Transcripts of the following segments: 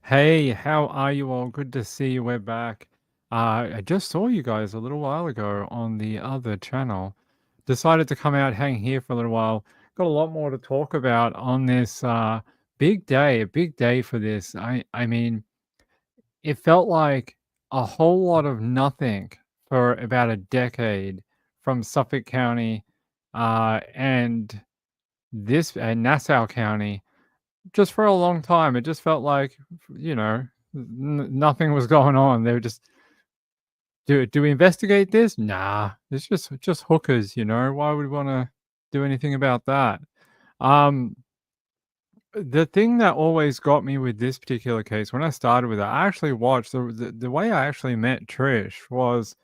Hey, how are you all? Good to see you. We're back. I just saw you guys a little while ago on the other channel. Decided to come out, hang here for a little while. Got a lot more to talk about on this big day, a big day for this. I mean, it felt like a whole lot of nothing for about a decade from Suffolk County and this Nassau County just for a long time. It just felt like, you know, nothing was going on. They were just, do we investigate this? Nah, it's just hookers. Why would we want to do anything about that? Um, the thing that always got me with this particular case when I started with it, I actually watched the way I actually met Trish was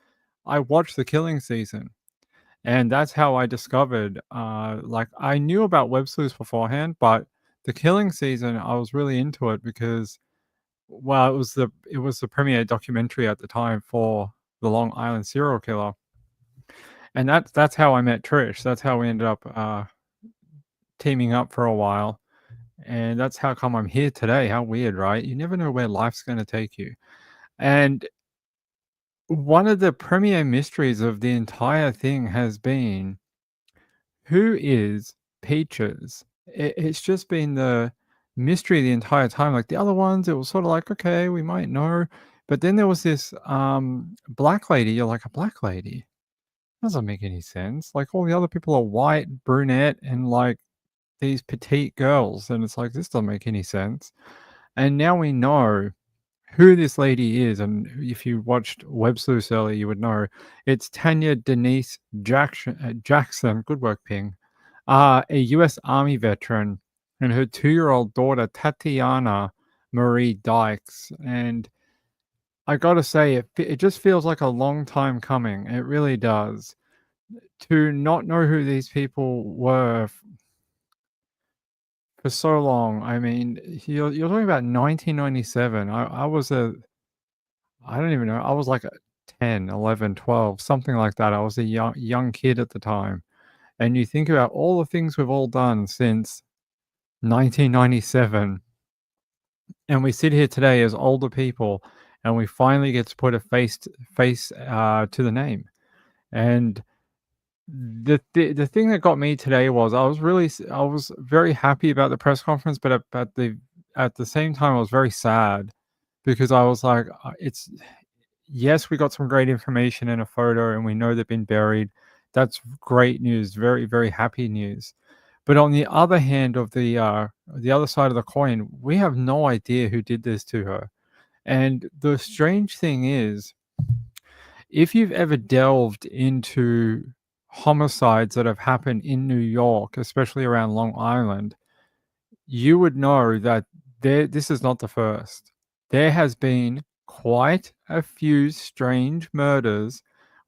I watched the Killing Season. And that's how I discovered, like, I knew about web sleuths beforehand, but the Killing Season, I was really into it because, well, it was the premiere documentary at the time for the Long Island serial killer, and that's how I met Trish. That's how we ended up teaming up for a while, and that's how come I'm here today. How weird, right? You never know where life's going to take you. And one of the premier mysteries of the entire thing has been who is Peaches? It's just been the mystery the entire time. Like the other ones, it was sort of like, okay, we might know. But then there was this black lady. You're like, a black lady? Doesn't make any sense. Like all the other people are white, brunette, and like these petite girls. And it's like, this doesn't make any sense. And now we know who this lady is. And if you watched Web Sleuths earlier, you would know it's Tanya Denise Jackson. Good work, Ping, a U.S. Army veteran, and her 2-year-old daughter, Tatiana Marie Dykes. And I got to say, it just feels like a long time coming. It really does. To not know who these people were for so long. I mean, you're talking about 1997. I don't even know. I was like 10, 11, 12, something like that. I was a young kid at the time. And you think about all the things we've all done since 1997, and we sit here today as older people, and we finally get to put a face to the name. And the thing that got me today was I was very happy about the press conference, but at the same time I was very sad because I was like, it's yes, we got some great information in a photo, and we know they've been buried. That's great news, very very happy news. But on the other hand of the other side of the coin, we have no idea who did this to her. And the strange thing is, if you've ever delved into homicides that have happened in New York, especially around Long Island, you would know that this is not the first. There has been quite a few strange murders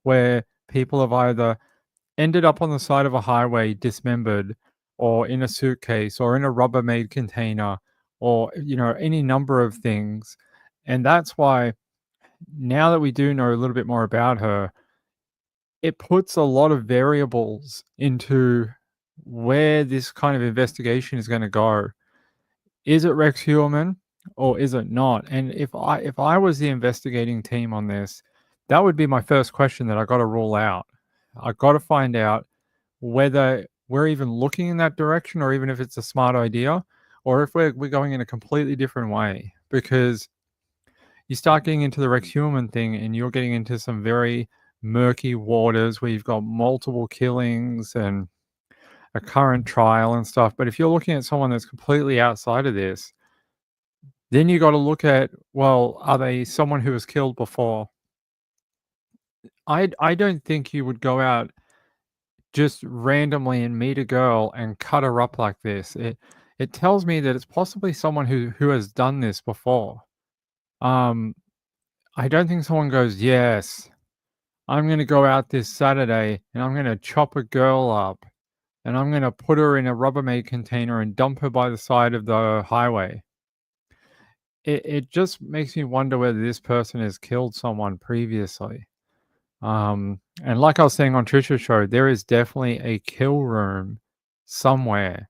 where people have either ended up on the side of a highway dismembered, or in a suitcase, or in a Rubbermaid container, or any number of things. And that's why, now that we do know a little bit more about her, it puts a lot of variables into where this kind of investigation is going to go. Is it Rex Heuermann or is it not? And if I was the investigating team on this, that would be my first question that I got to rule out. I got to find out whether we're even looking in that direction, or even if it's a smart idea, or if we're going in a completely different way. Because you start getting into the Rex Heuermann thing, and you're getting into some very murky waters where you've got multiple killings and a current trial and stuff. But if you're looking at someone that's completely outside of this, then you got to look at, well, are they someone who was killed before? I don't think you would go out just randomly and meet a girl and cut her up like this. It tells me that it's possibly someone who has done this before. Um, I don't think someone goes, yes, I'm gonna go out this Saturday and I'm gonna chop a girl up and I'm gonna put her in a Rubbermaid container and dump her by the side of the highway. It just makes me wonder whether this person has killed someone previously. And like I was saying on Trisha's show, there is definitely a kill room somewhere,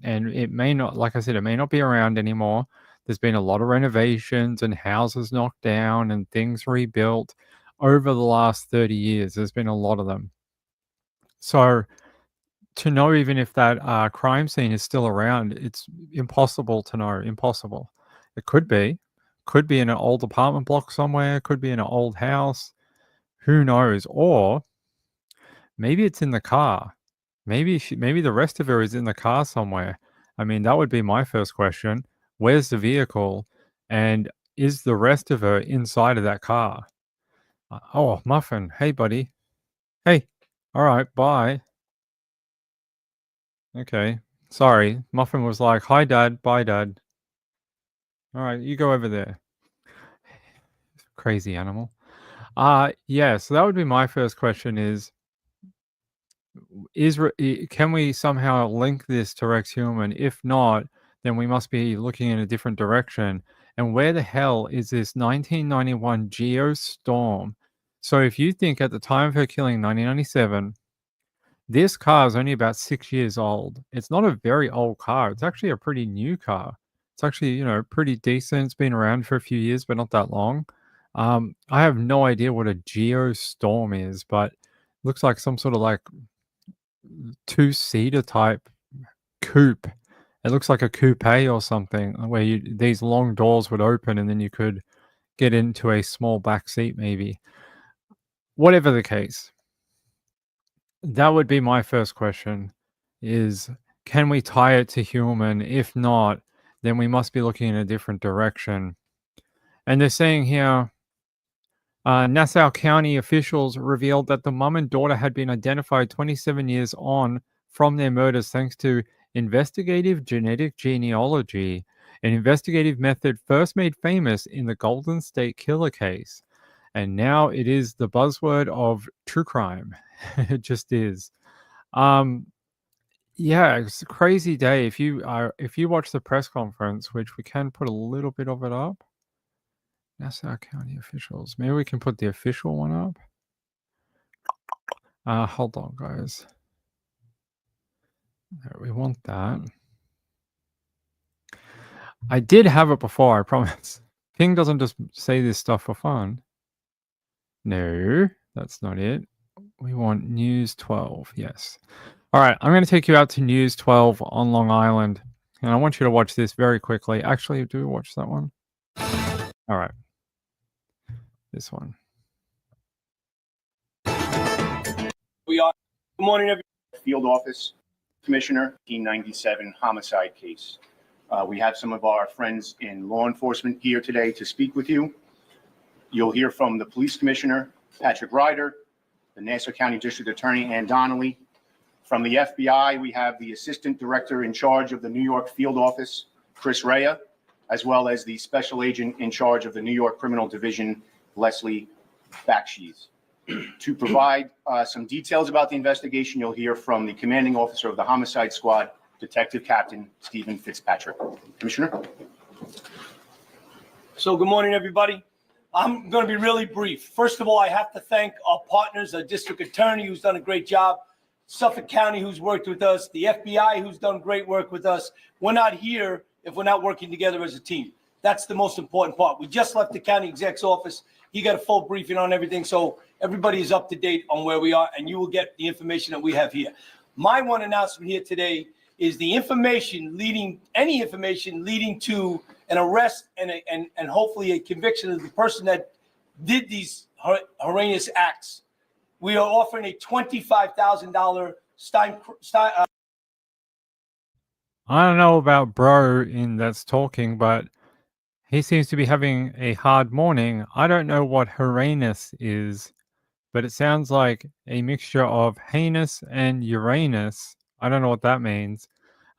and it may not, like I said, it may not be around anymore. There's been a lot of renovations and houses knocked down and things rebuilt over the last 30 years. There's been a lot of them. So to know even if that crime scene is still around, it's impossible to know. Impossible. It could be in an old apartment block somewhere, could be in an old house. Who knows? Or maybe it's in the car. Maybe the rest of her is in the car somewhere. I mean, that would be my first question. Where's the vehicle? And is the rest of her inside of that car? Oh, Muffin. Hey, buddy. Hey. All right. Bye. Okay. Sorry. Muffin was like, hi, Dad. Bye, Dad. All right. You go over there. Crazy animal. Yeah. So that would be my first question can we somehow link this to Rex Human? If not, then we must be looking in a different direction. And where the hell is this 1991 Geostorm? So if you think at the time of her killing, 1997, this car is only about 6 years old. It's not a very old car. It's actually a pretty new car. It's actually, pretty decent. It's been around for a few years, but not that long. I have no idea what a Geostorm is, but looks like some sort of like two-seater type coupe. It looks like a coupe or something where these long doors would open and then you could get into a small back seat maybe. Whatever the case, that would be my first question is, can we tie it to human? If not, then we must be looking in a different direction. And they're saying here, Nassau County officials revealed that the mum and daughter had been identified 27 years on from their murders thanks to investigative genetic genealogy, an investigative method first made famous in the Golden State Killer case. And now it is the buzzword of true crime. It just is. Yeah, it's a crazy day. If you watch the press conference, which we can put a little bit of it up. Nassau County officials. Maybe we can put the official one up. Hold on, guys. There, we want that. I did have it before, I promise. Ping doesn't just say this stuff for fun. No, that's not it. We want News 12, yes. All right, I'm going to take you out to News 12 on Long Island. And I want you to watch this very quickly. Actually, do we watch that one? All right. This one. We are. Good morning, everyone. Field Office Commissioner, 1997 homicide case. We have some of our friends in law enforcement here today to speak with you. You'll hear from the Police Commissioner, Patrick Ryder, the Nassau County District Attorney, Ann Donnelly. From the FBI, we have the Assistant Director in charge of the New York Field Office, Chris Rea, as well as the Special Agent in charge of the New York Criminal Division, Leslie Bakshies. To provide some details about the investigation, you'll hear from the Commanding Officer of the Homicide Squad, Detective Captain Stephen Fitzpatrick. Commissioner. So good morning, everybody. I'm going to be really brief. First of all, I have to thank our partners, our District Attorney, who's done a great job, Suffolk County, who's worked with us, the FBI, who's done great work with us. We're not here if we're not working together as a team. That's the most important part. We just left the county exec's office. He got a full briefing on everything. So everybody is up to date on where we are, and you will get the information that we have here. My one announcement here today is the information leading, any information leading to an arrest and hopefully a conviction of the person that did these horrendous acts. We are offering a $25,000 I don't know about bro that's talking, but he seems to be having a hard morning. I don't know what heinous is, but it sounds like a mixture of heinous and Uranus. I don't know what that means.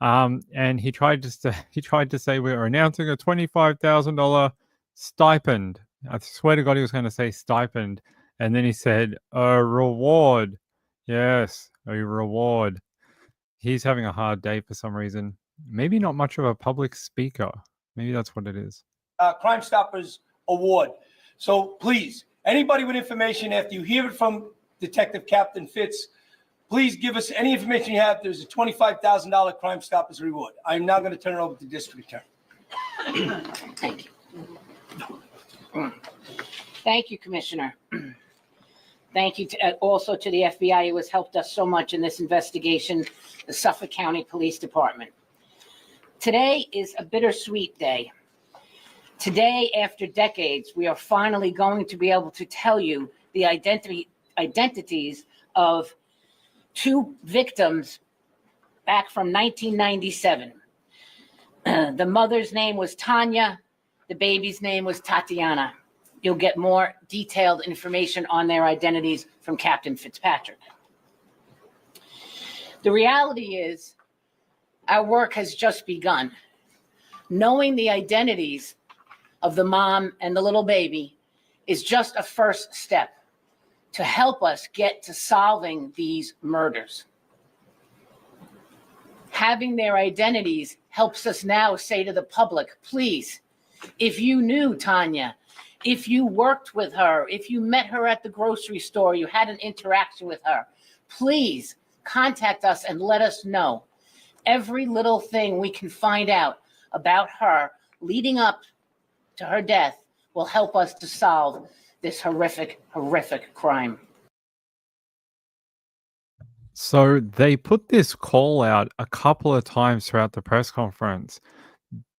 And he tried to say we are announcing a $25,000 stipend. I swear to God, he was going to say stipend, and then he said a reward. Yes, a reward. He's having a hard day for some reason. Maybe not much of a public speaker. Maybe that's what it is. Crime Stoppers Award. So please, anybody with information, after you hear it from Detective Captain Fitz, please give us any information you have. There's a $25,000 Crime Stoppers reward. I'm now going to turn it over to District Attorney. Thank you. Thank you, Commissioner. Thank you also to the FBI who has helped us so much in this investigation, the Suffolk County Police Department. Today is a bittersweet day. Today, after decades, we are finally going to be able to tell you the identities of two victims back from 1997. The mother's name was Tanya. The baby's name was Tatiana. You'll get more detailed information on their identities from Captain Fitzpatrick. The reality is, our work has just begun. Knowing the identities of the mom and the little baby is just a first step to help us get to solving these murders. Having their identities helps us now say to the public, please, if you knew Tanya, if you worked with her, if you met her at the grocery store, you had an interaction with her, please contact us and let us know. Every little thing we can find out about her leading up to her death will help us to solve this horrific, horrific crime. So they put this call out a couple of times throughout the press conference.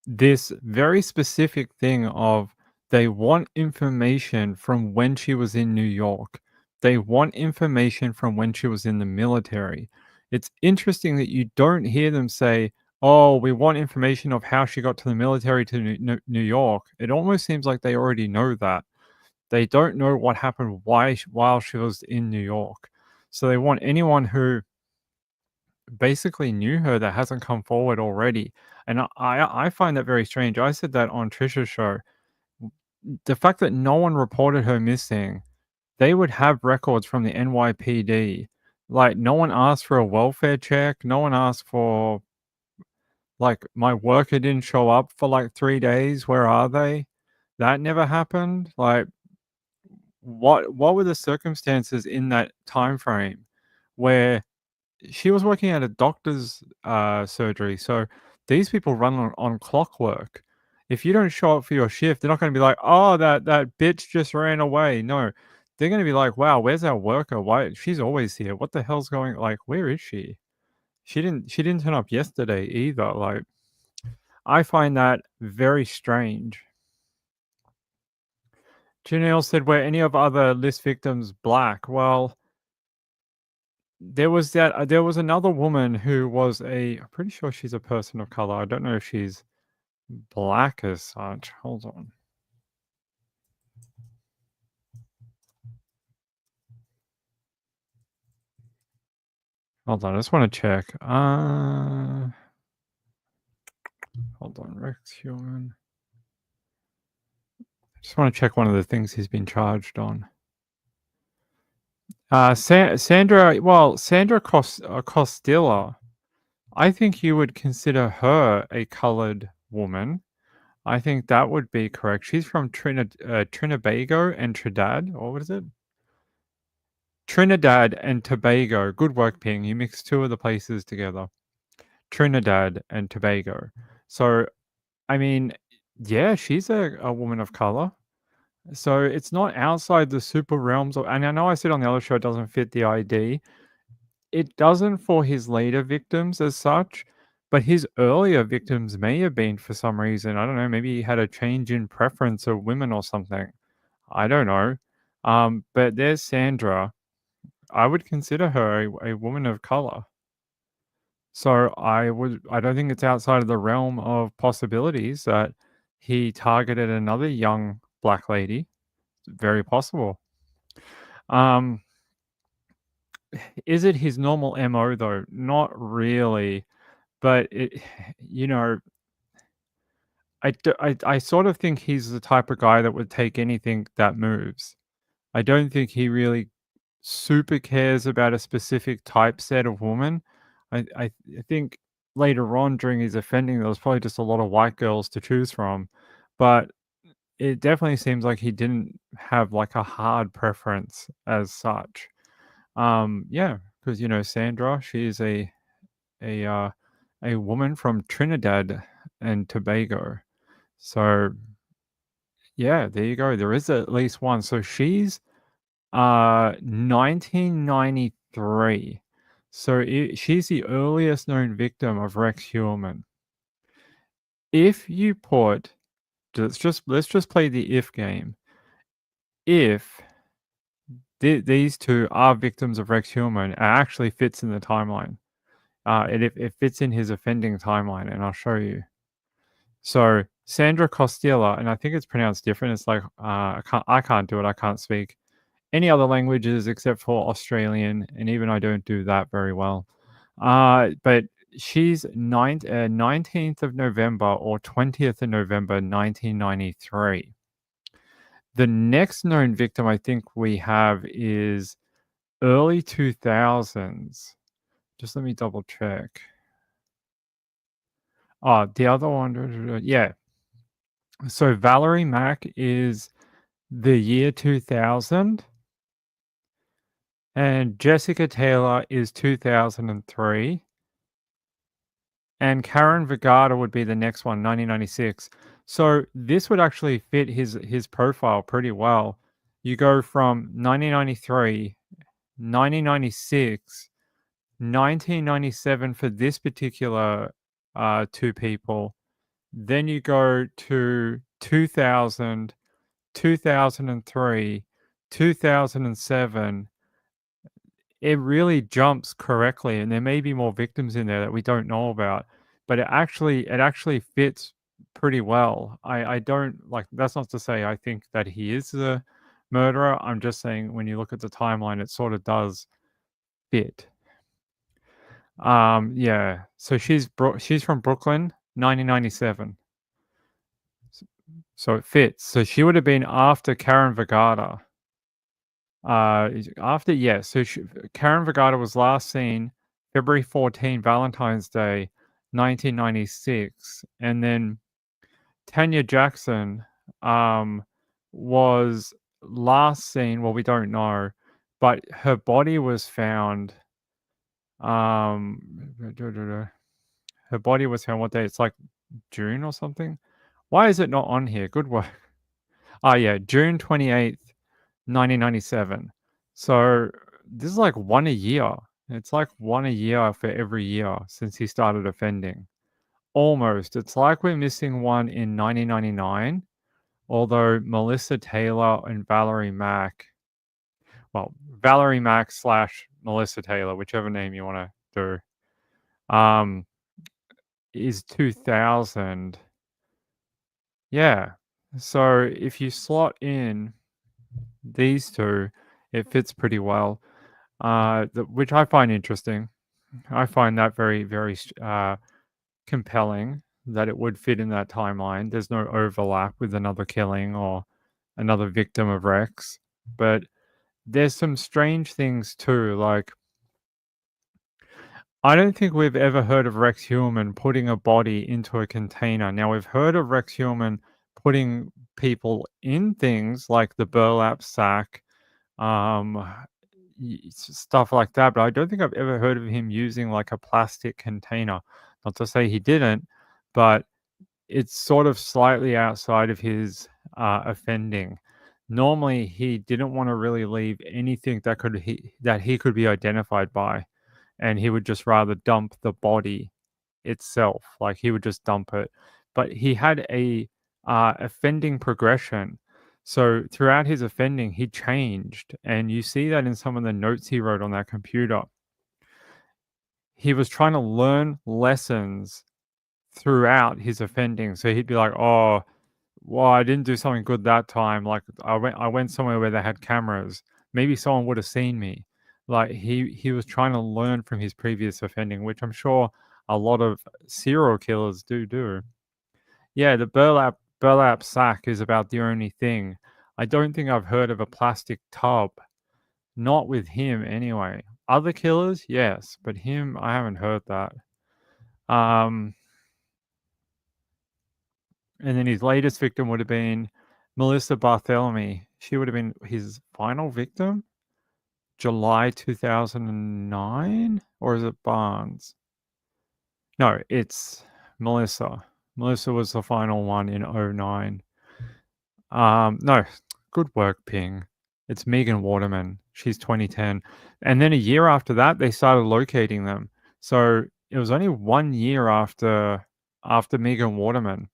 This very specific thing of they want information from when she was in New York. They want information from when she was in the military. It's interesting that you don't hear them say, oh, we want information of how she got to the military to New York. It almost seems like they already know that. They don't know what happened while she was in New York. So they want anyone who basically knew her that hasn't come forward already. And I find that very strange. I said that on Trisha's show. The fact that no one reported her missing, they would have records from the NYPD. Like, no one asked for a welfare check. No one asked for, like, my worker didn't show up for like 3 days. Where are they? That never happened. Like, what were the circumstances in that time frame where she was working at a doctor's surgery? So these people run on clockwork. If you don't show up for your shift, they're not going to be like, oh, that bitch just ran away. No, they're going to be like, wow, where's our worker? Why she's always here? What the hell's going? Like, where is she? She didn't turn up yesterday either. Like, I find that very strange. Janelle said, were any of other list victims black? Well, there was another woman who was I'm pretty sure she's a person of color. I don't know if she's black as such. Hold on. Hold on, I just want to check. Hold on, Rex Human. I just want to check one of the things he's been charged on. Sandra Costilla. I think you would consider her a colored woman. I think that would be correct. She's from Trinbago and Trinidad, or what is it? Trinidad and Tobago. Good work, Ping. You mixed two of the places together. Trinidad and Tobago. So, I mean, yeah, she's a woman of color. So it's not outside the super realms of, and I know I said on the other show it doesn't fit the ID. It doesn't for his later victims as such, but his earlier victims may have been for some reason. I don't know, maybe he had a change in preference of women or something. I don't know. But there's Sandra. I would consider her a woman of color. So I don't think it's outside of the realm of possibilities that he targeted another young black lady. Very possible. Is it his normal MO though? Not really, but it, you know, I sort of think he's the type of guy that would take anything that moves. I don't think he really super cares about a specific typeset of woman. I think later on during his offending, there was probably just a lot of white girls to choose from, but it definitely seems like he didn't have like a hard preference as such. Yeah, because Sandra, she is a woman from Trinidad and Tobago. So, yeah, there you go. There is at least one. So she's 1993. So she's the earliest known victim of Rex Heuermann. If you put, let's just play the if game. If these two are victims of Rex Heuermann, it actually fits in the timeline. It fits in his offending timeline, and I'll show you. So Sandra Costilla, and I think it's pronounced different. It's like I can't do it. I can't speak any other languages except for Australian, and even I don't do that very well. But she's 19th of November or 20th of November, 1993. The next known victim I think we have is early 2000s. Just let me double check. Oh, the other one, yeah. So Valerie Mack is the year 2000, and Jessica Taylor is 2003, and Karen Vergata would be the next one, 1996. So this would actually fit his profile pretty well. You go from 1993, 1996, 1997 for this particular two people. Then you go to 2000, 2003, 2007. It really jumps correctly, and there may be more victims in there that we don't know about, but it actually fits pretty well. I don't like, that's not to say I think that he is the murderer. I'm just saying when you look at the timeline, it sort of does fit. Yeah. So she's from Brooklyn, 1997. So it fits. So she would have been after Karen Vergata. After, yeah. So Karen Vergata was last seen February 14, Valentine's Day, 1996, and then Tanya Jackson was last seen. Well, we don't know, but her body was found. Her body was found what day? It's like June or something. Why is it not on here? Good work. Yeah, June 28th, 1997. So this is like one a year. It's like one a year for every year since he started offending. Almost. It's like we're missing one in 1999, although Melissa Taylor and Valerie Mack, well, Valerie Mack / Melissa Taylor, whichever name you want to do, is 2000. Yeah. So if you slot in these two, it fits pretty well, which I find interesting. I find that very, very compelling that it would fit in that timeline. There's no overlap with another killing or another victim of Rex. But there's some strange things too. Like, I don't think we've ever heard of Rex Heuermann putting a body into a container. Now, we've heard of Rex Heuermann putting people in things like the burlap sack, um, stuff like that, but I don't think I've ever heard of him using like a plastic container. Not to say he didn't, but it's sort of slightly outside of his offending. Normally, he didn't want to really leave anything that he could be identified by, and he would just rather dump the body itself. Like he would just dump it. But he had a offending progression. So throughout his offending, he changed, and you see that in some of the notes he wrote on that computer. He was trying to learn lessons throughout his offending. So he'd be like, "Oh, well, I didn't do something good that time. Like I went somewhere where they had cameras. Maybe someone would have seen me." Like he was trying to learn from his previous offending, which I'm sure a lot of serial killers do. Yeah, the burlap sack is about the only thing. I don't think I've heard of a plastic tub. Not with him anyway. Other killers, yes, but him, I haven't heard that. And then his latest victim would have been Melissa Barthélemy. She would have been his final victim, July 2009, or is it Barnes? No, it's Melissa. Melissa was the final one in 09. No, good work, Ping. It's Megan Waterman. She's 2010. And then a year after that, they started locating them. So it was only 1 year after Megan Waterman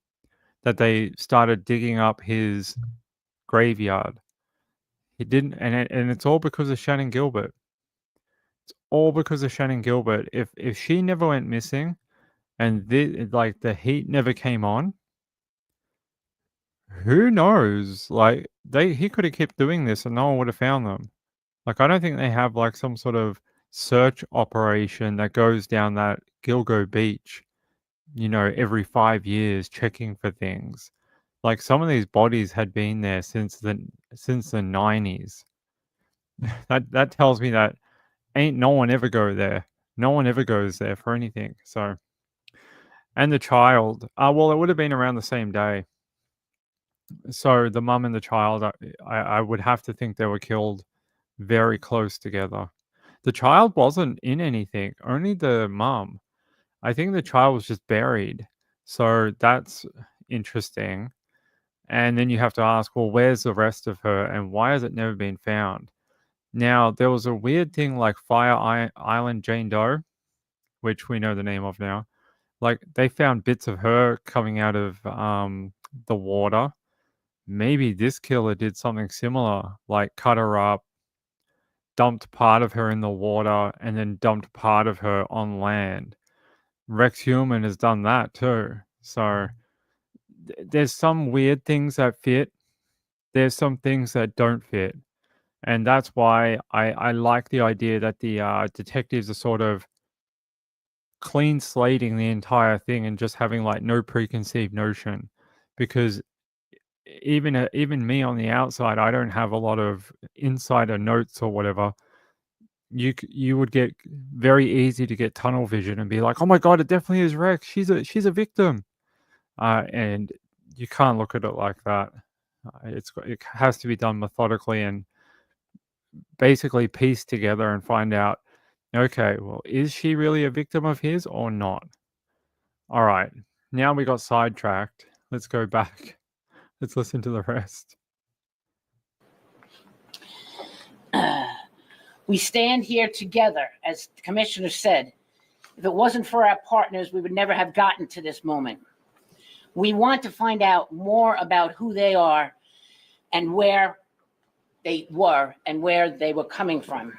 that they started digging up his graveyard. He didn't, and it's all because of Shannon Gilbert. It's all because of Shannon Gilbert. If she never went missing, and the heat never came on, who knows? Like he could have kept doing this, and no one would have found them. Like I don't think they have like some sort of search operation that goes down that Gilgo Beach, every 5 years checking for things. Like some of these bodies had been there since the 90s. That tells me that ain't no one ever go there. No one ever goes there for anything. So, and the child, well, it would have been around the same day. So the mum and the child, I would have to think they were killed very close together. The child wasn't in anything, only the mum. I think the child was just buried. So that's interesting. And then you have to ask, well, where's the rest of her and why has it never been found? Now, there was a weird thing like Fire Island Jane Doe, which we know the name of now. Like they found bits of her coming out of the water. Maybe this killer did something similar, like cut her up, dumped part of her in the water, and then dumped part of her on land. Rex Human has done that too. So there's some weird things that fit. There's some things that don't fit. And that's why I like the idea that the detectives are sort of clean slating the entire thing and just having like no preconceived notion. Because even me on the outside, I don't have a lot of insider notes or whatever. You would get very easy to get tunnel vision and be like, oh my god, it definitely is Rex. She's a victim, and you can't look at it like that. It has to be done methodically and basically piece together and find out. Okay, well, is she really a victim of his or not? All right, now we got sidetracked. Let's go back. Let's listen to the rest. We stand here together, as the commissioner said. If it wasn't for our partners, we would never have gotten to this moment. We want to find out more about who they are and where they were and where they were coming from.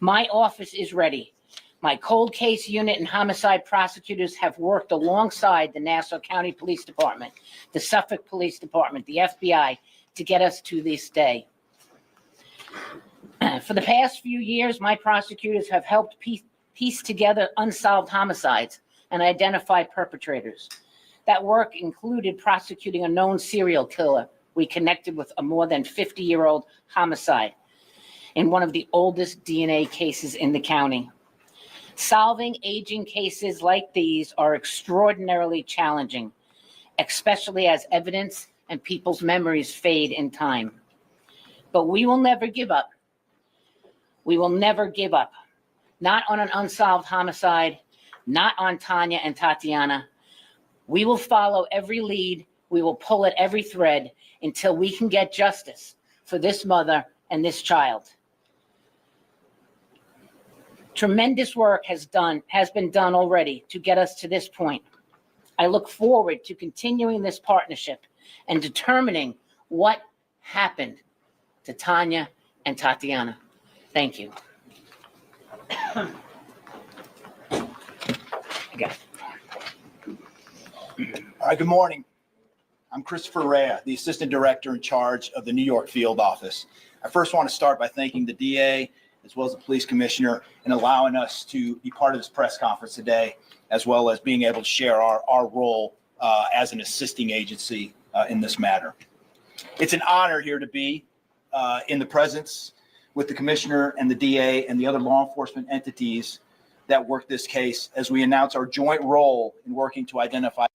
My office is ready. My cold case unit and homicide prosecutors have worked alongside the Nassau County Police Department, the Suffolk Police Department, the FBI, to get us to this day. For the past few years, my prosecutors have helped piece together unsolved homicides and identify perpetrators. That work included prosecuting a known serial killer we connected with a more than 50-year-old homicide in one of the oldest DNA cases in the county. Solving aging cases like these are extraordinarily challenging, especially as evidence and people's memories fade in time. But we will never give up. We will never give up. Not on an unsolved homicide, not on Tanya and Tatiana. We will follow every lead. We will pull at every thread until we can get justice for this mother and this child. Tremendous work has been done already to get us to this point. I look forward to continuing this partnership and determining what happened to Tanya and Tatiana. Thank you. All right, good morning. I'm Christopher Rea, the Assistant Director in charge of the New York Field Office. I first want to start by thanking the DA as well as the Police Commissioner in allowing us to be part of this press conference today, as well as being able to share our role as an assisting agency in this matter. It's an honor here to be in the presence with the Commissioner and the DA and the other law enforcement entities that work this case as we announce our joint role in working to identify.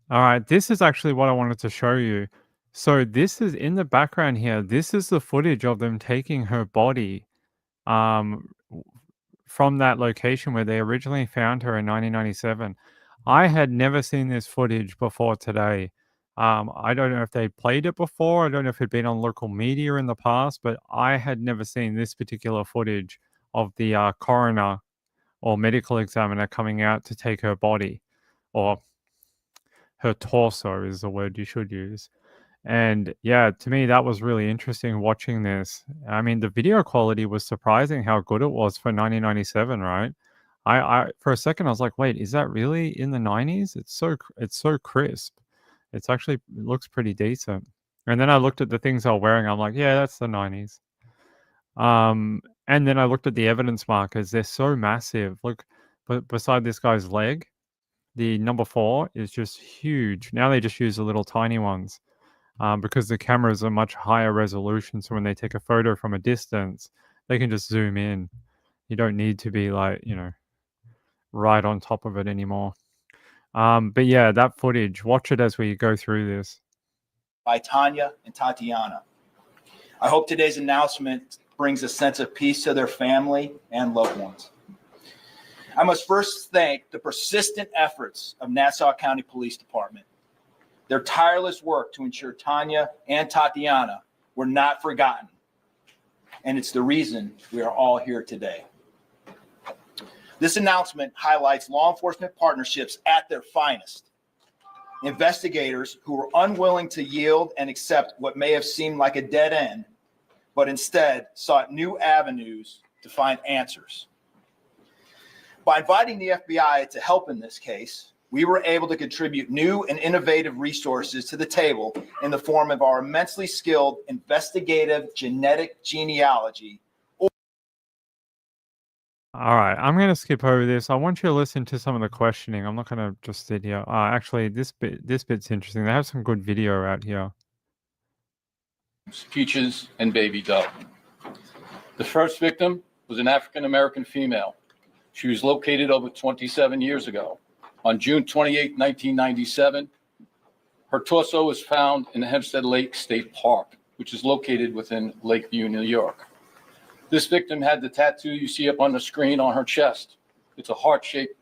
All right, this is actually what I wanted to show you. So this is in the background here. This is the footage of them taking her body from that location where they originally found her in 1997. I had never seen this footage before today. I don't know if they played it before. I don't know if it'd been on local media in the past, but I had never seen this particular footage of the coroner or medical examiner coming out to take her body, or her torso is the word you should use. And yeah, to me, that was really interesting watching this. I mean, the video quality was surprising how good it was for 1997, right? I for a second I was like, wait, is that really in the 90s? It's so crisp. It's actually, it looks pretty decent. And then I looked at the things they were wearing. I'm like, yeah, that's the 90s. And then I looked at the evidence markers. They're so massive. Look, but beside this guy's leg, the number 4 is just huge. Now they just use the little tiny ones because the cameras are much higher resolution. So when they take a photo from a distance, they can just zoom in. You don't need to be like, right on top of it anymore. But yeah, that footage, watch it as we go through this. By Tanya and Tatiana. I hope today's announcement brings a sense of peace to their family and loved ones. I must first thank the persistent efforts of Nassau County Police Department. Their tireless work to ensure Tanya and Tatiana were not forgotten. And it's the reason we are all here today. This announcement highlights law enforcement partnerships at their finest. Investigators who were unwilling to yield and accept what may have seemed like a dead end, but instead sought new avenues to find answers. By inviting the FBI to help in this case, we were able to contribute new and innovative resources to the table in the form of our immensely skilled investigative genetic genealogy. All right, I'm going to skip over this. I want you to listen to some of the questioning. I'm not going to just sit here. Actually, this bit's interesting. They have some good video out here. Peaches and Baby Doe. The first victim was an African-American female. She was located over 27 years ago. On June 28, 1997, her torso was found in the Hempstead Lake State Park, which is located within Lakeview, New York. This victim had the tattoo you see up on the screen on her chest. It's a heart-shaped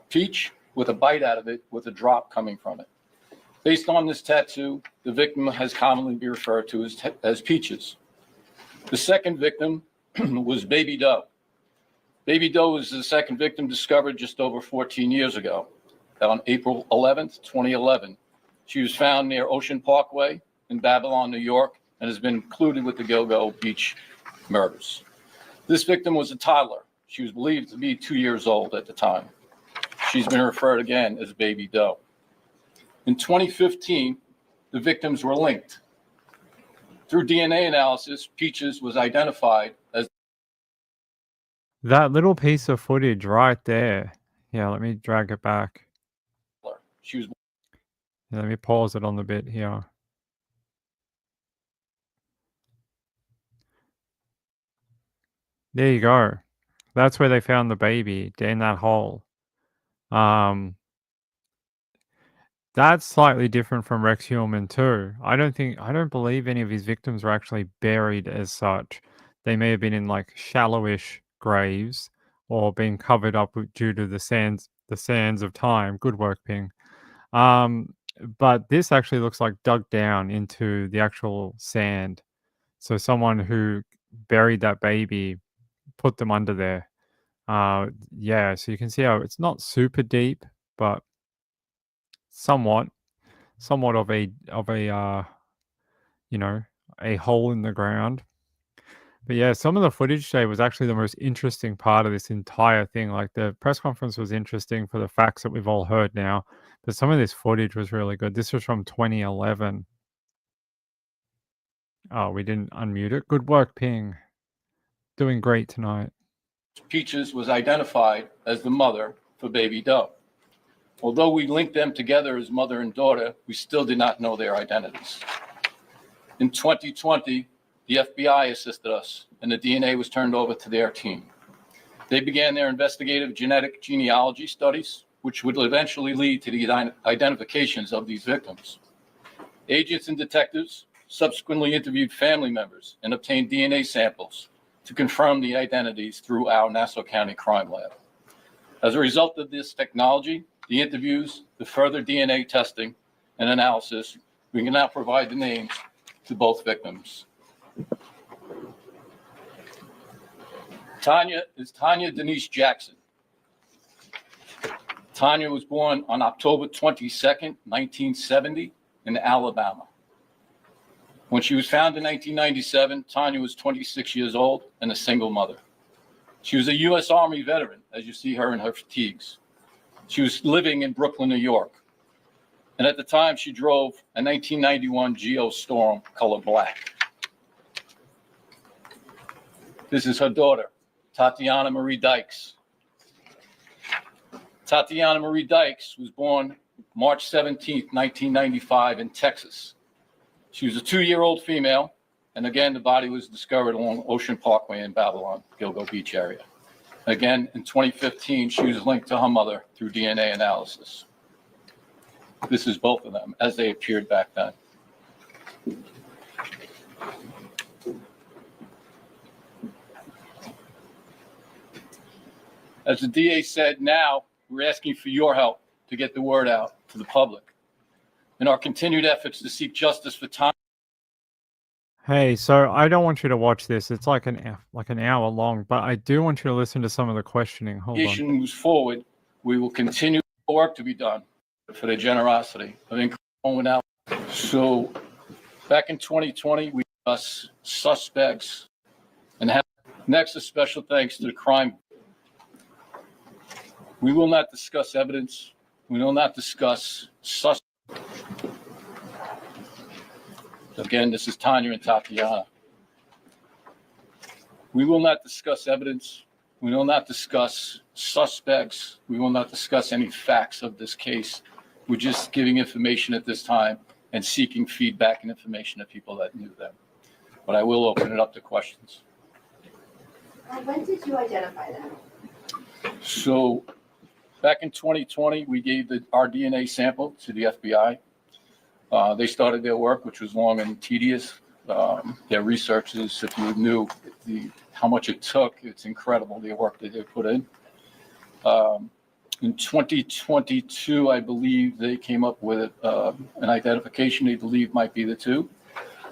peach with a bite out of it with a drop coming from it. Based on this tattoo, the victim has commonly been referred to as Peaches. The second victim was Baby Doe. Baby Doe was the second victim discovered just over 14 years ago. On April 11th, 2011, she was found near Ocean Parkway in Babylon, New York, and has been included with the Gilgo Beach murders. This victim was a toddler. She was believed to be 2 years old at the time. She's been referred again as Baby Doe. In 2015, the victims were linked. Through DNA analysis, Peaches was identified as That little piece of footage right there. Yeah, let me drag it back. she was Yeah, let me pause it on the bit here. There you go. That's where they found the baby, in that hole. That's slightly different from Rex Heuermann too. I don't believe any of his victims were actually buried as such. They may have been in like shallowish graves or been covered up due to the sands of time. Good work, Ping. But this actually looks like dug down into the actual sand. So someone who buried that baby put them under there. Yeah, so you can see how it's not super deep, but somewhat of a a hole in the ground. But yeah, some of the footage today was actually the most interesting part of this entire thing. Like the press conference was interesting for the facts that we've all heard now, but some of this footage was really good. This was from 2011. Oh, we didn't unmute it. Good work, Ping. Doing great tonight. Peaches was identified as the mother for Baby Doe. Although we linked them together as mother and daughter, we still did not know their identities. In 2020, the FBI assisted us, and the DNA was turned over to their team. They began their investigative genetic genealogy studies, which would eventually lead to the identifications of these victims. Agents and detectives subsequently interviewed family members and obtained DNA samples to confirm the identities through our Nassau County Crime Lab. As a result of this technology, the interviews, the further DNA testing and analysis, we can now provide the names to both victims. Tanya is Tanya Denise Jackson. Tanya was born on October 22nd, 1970 in Alabama. When she was found in 1997, Tanya was 26 years old and a single mother. She was a U.S. Army veteran, as you see her in her fatigues. She was living in Brooklyn, New York. And at the time, she drove a 1991 Geo Storm color black. This is her daughter, Tatiana Marie Dykes. Tatiana Marie Dykes was born March 17th, 1995 in Texas. She was a 2-year-old female, and again, the body was discovered along Ocean Parkway in Babylon, Gilgo Beach area. Again, in 2015, she was linked to her mother through DNA analysis. This is both of them as they appeared back then. As the DA said, now we're asking for your help to get the word out to the public in our continued efforts to seek justice for Tanya. Hey, so I don't want you to watch this. It's like an hour long, but I do want you to listen to some of the questioning. Hold on. Investigation moves forward, we will continue the work to be done for the generosity of income out. So back in 2020, we discussed suspects and have next a special thanks to the crime. We will not discuss evidence. We will not discuss suspects. Again, this is Tanya and Tatiana. We will not discuss evidence. We will not discuss suspects. We will not discuss any facts of this case. We're just giving information at this time and seeking feedback and information of people that knew them. But I will open it up to questions. When did you identify them? So back in 2020, we gave our DNA sample to the FBI. They started their work, which was long and tedious. Their research is, if you knew how much it took, it's incredible, the work that they put in. In 2022, I believe they came up with an identification they believe might be the two.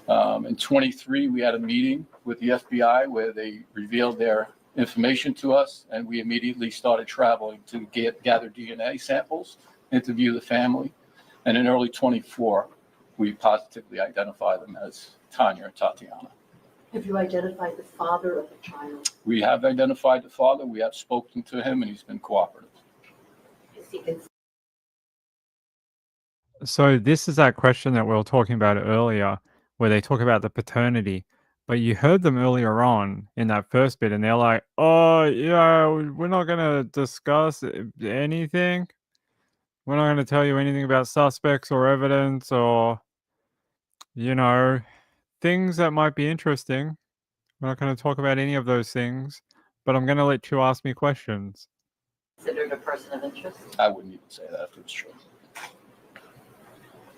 In 23, we had a meeting with the FBI where they revealed their information to us, and we immediately started traveling to gather DNA samples, interview the family. And in early 24, we positively identified them as Tanya and Tatiana. Have you identified the father of the child? We have identified the father. We have spoken to him, and he's been cooperative. Is he cons- So this is that question that we were talking about earlier, where they talk about the paternity. But you heard them earlier on in that first bit, and they're like, "Oh, yeah, we're not going to discuss anything. We're not going to tell you anything about suspects or evidence or, things that might be interesting. We're not going to talk about any of those things, but I'm going to let you ask me questions." considered a person of interest? I wouldn't even say that if it was true.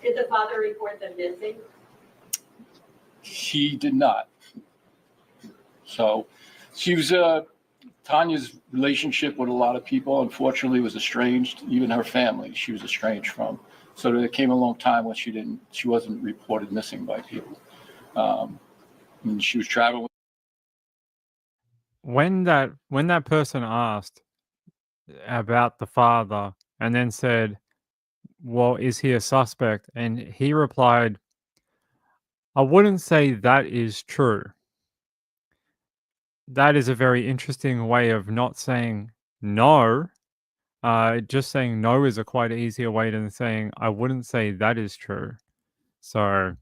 Did the father report them missing? He did not. So she was Tanya's relationship with a lot of people, unfortunately, was estranged. Even her family, she was estranged from. So there came a long time when she wasn't reported missing by people. And she was traveling. When that person asked about the father and then said, "Well, is he a suspect?" and he replied, "I wouldn't say that is true." That is a very interesting way of not saying no. Just saying no is a quite easier way than saying, "I wouldn't say that is true." So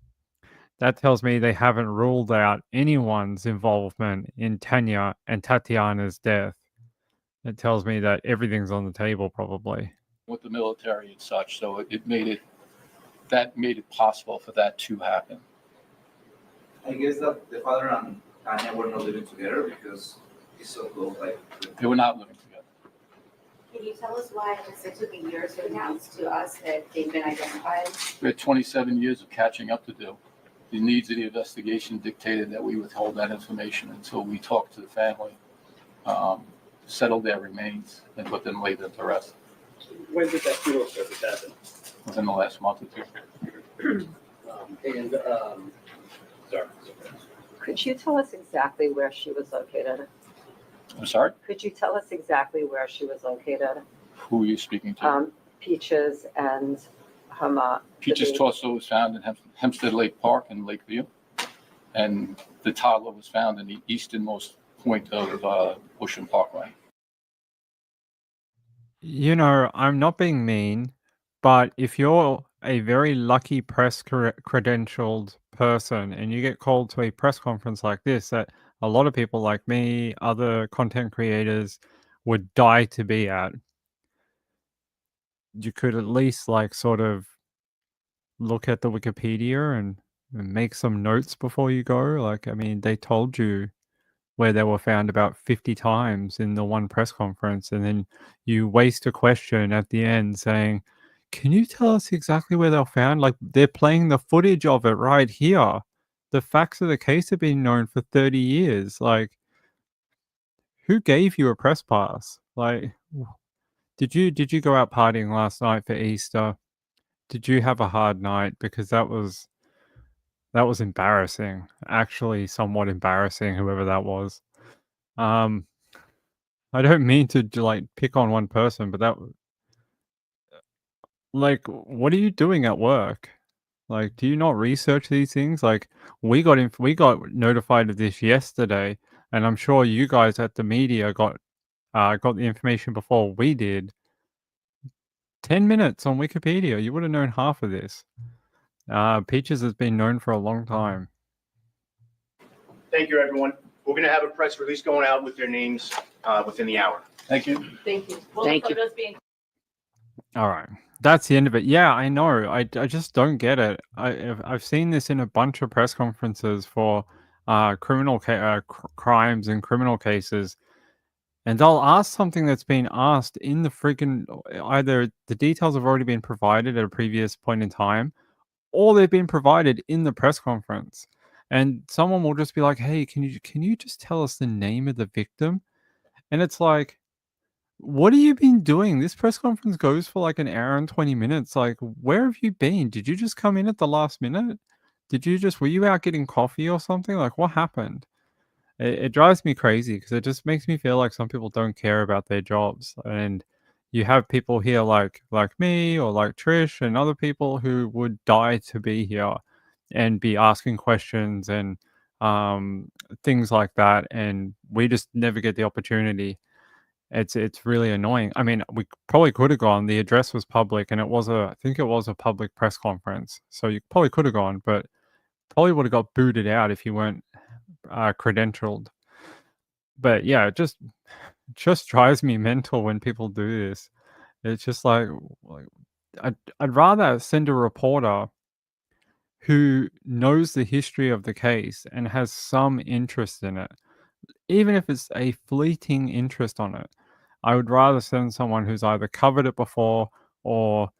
that tells me they haven't ruled out anyone's involvement in Tanya and Tatiana's death. It tells me that everything's on the table, probably. With the military and such, so it made it possible for that to happen. I guess that the father and Tanya were not living together because it's so close. They were not living together. Can you tell us why it took a year to announce to us that they've been identified? We had 27 years of catching up to do. The needs of the investigation dictated that we withhold that information until we talked to the family, settled their remains, and put them laid to rest. When did that funeral service happen? Within the last month or two. Sorry. Could you tell us exactly where she was located? I'm sorry? Could you tell us exactly where she was located? Who are you speaking to? Peaches and Hama. Peach's torso was found in Hempstead Lake Park in Lakeview. And the toddler was found in the easternmost point of Ocean Parkway. You know, I'm not being mean, but if you're a very lucky press credentialed person and you get called to a press conference like this, that a lot of people like me, other content creators would die to be at, you could at least like sort of look at the Wikipedia and make some notes before you go. Like, I mean, they told you where they were found about 50 times in the one press conference, and then you waste a question at the end saying, can you tell us exactly where they were found? Like, they're playing the footage of it right here. The facts of the case have been known for 30 years. Like, who gave you a press pass? Like, did you go out partying last night for Easter? Did you have a hard night? Because that was embarrassing. Actually, somewhat embarrassing, whoever that was. I don't mean to like pick on one person, but that like, what are you doing at work? Like, do you not research these things? Like, we got notified of this yesterday, and I'm sure you guys at the media got the information before we did. 10 minutes on Wikipedia, you would have known half of this. Peaches has been known for a long time. Thank you, everyone. We're going to have a press release going out with their names within the hour. Thank you. Thank you. Thank you. All right. That's the end of it. Yeah, I know. I just don't get it. I've seen this in a bunch of press conferences for criminal crimes and criminal cases, and they'll ask something that's been asked in the freaking either the details have already been provided at a previous point in time, or they've been provided in the press conference, and someone will just be like, "Hey, can you just tell us the name of the victim?" And it's like, what have you been doing? This press conference goes for like an hour and 20 minutes. Like, where have you been? Did you just come in at the last minute? Were you out getting coffee or something? Like, what happened? It drives me crazy because it just makes me feel like some people don't care about their jobs. And you have people here like me or like Trish and other people who would die to be here and be asking questions and things like that. And we just never get the opportunity. It's really annoying. I mean, we probably could have gone. The address was public, and I think it was a public press conference. So you probably could have gone, but probably would have got booted out if you weren't credentialed. But yeah, it just drives me mental when people do this. It's just like I'd rather send a reporter who knows the history of the case and has some interest in it, even if it's a fleeting interest on it. I would rather send someone who's either covered it before or,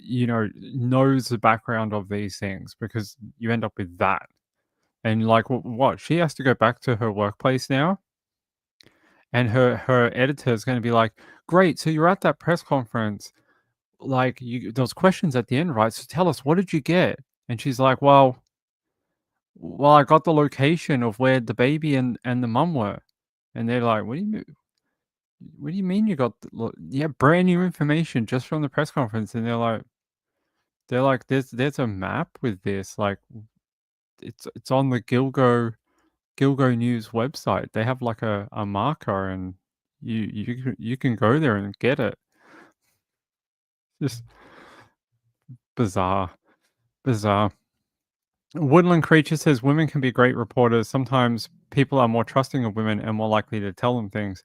knows the background of these things, because you end up with that. And like, what? She has to go back to her workplace now, and her editor is going to be like, "Great, so you're at that press conference. Like, those questions at the end, right? So tell us, what did you get?" And she's like, "Well, I got the location of where the baby and the mum were." And they're like, "What do you mean? What do you mean you got brand new information just from the press conference?" And they're like, "There's a map with this. Like, it's on the Gilgo News website. They have like a marker, and you can go there and get it." Just bizarre. Woodland Creature says women can be great reporters. Sometimes people are more trusting of women and more likely to tell them things.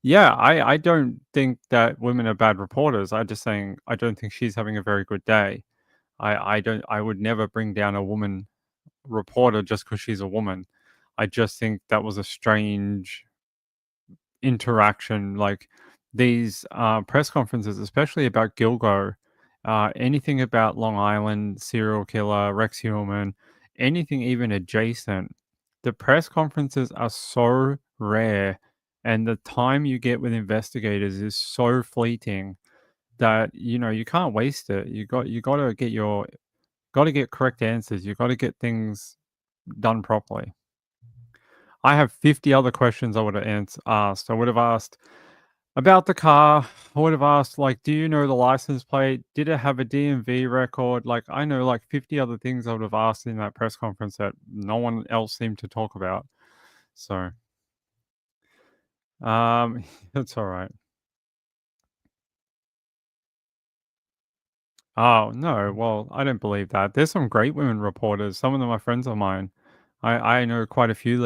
Yeah, I don't think that women are bad reporters. I'm just saying I don't think she's having a very good day. I would never bring down a woman reporter just because she's a woman. I just think that was a strange interaction. Like, these press conferences, especially about Gilgo, anything about Long Island serial killer, Rex Heuermann, anything even adjacent. The press conferences are so rare, and the time you get with investigators is so fleeting that, you can't waste it. Got to get correct answers. You got to get things done properly. I have 50 other questions I would have asked. I would have asked about the car. I would have asked, like, do you know the license plate? Did it have a DMV record? Like, I know like 50 other things I would have asked in that press conference that no one else seemed to talk about. So, it's all right. Oh, no. Well, I don't believe that. There's some great women reporters. Some of them are friends of mine. I know quite a few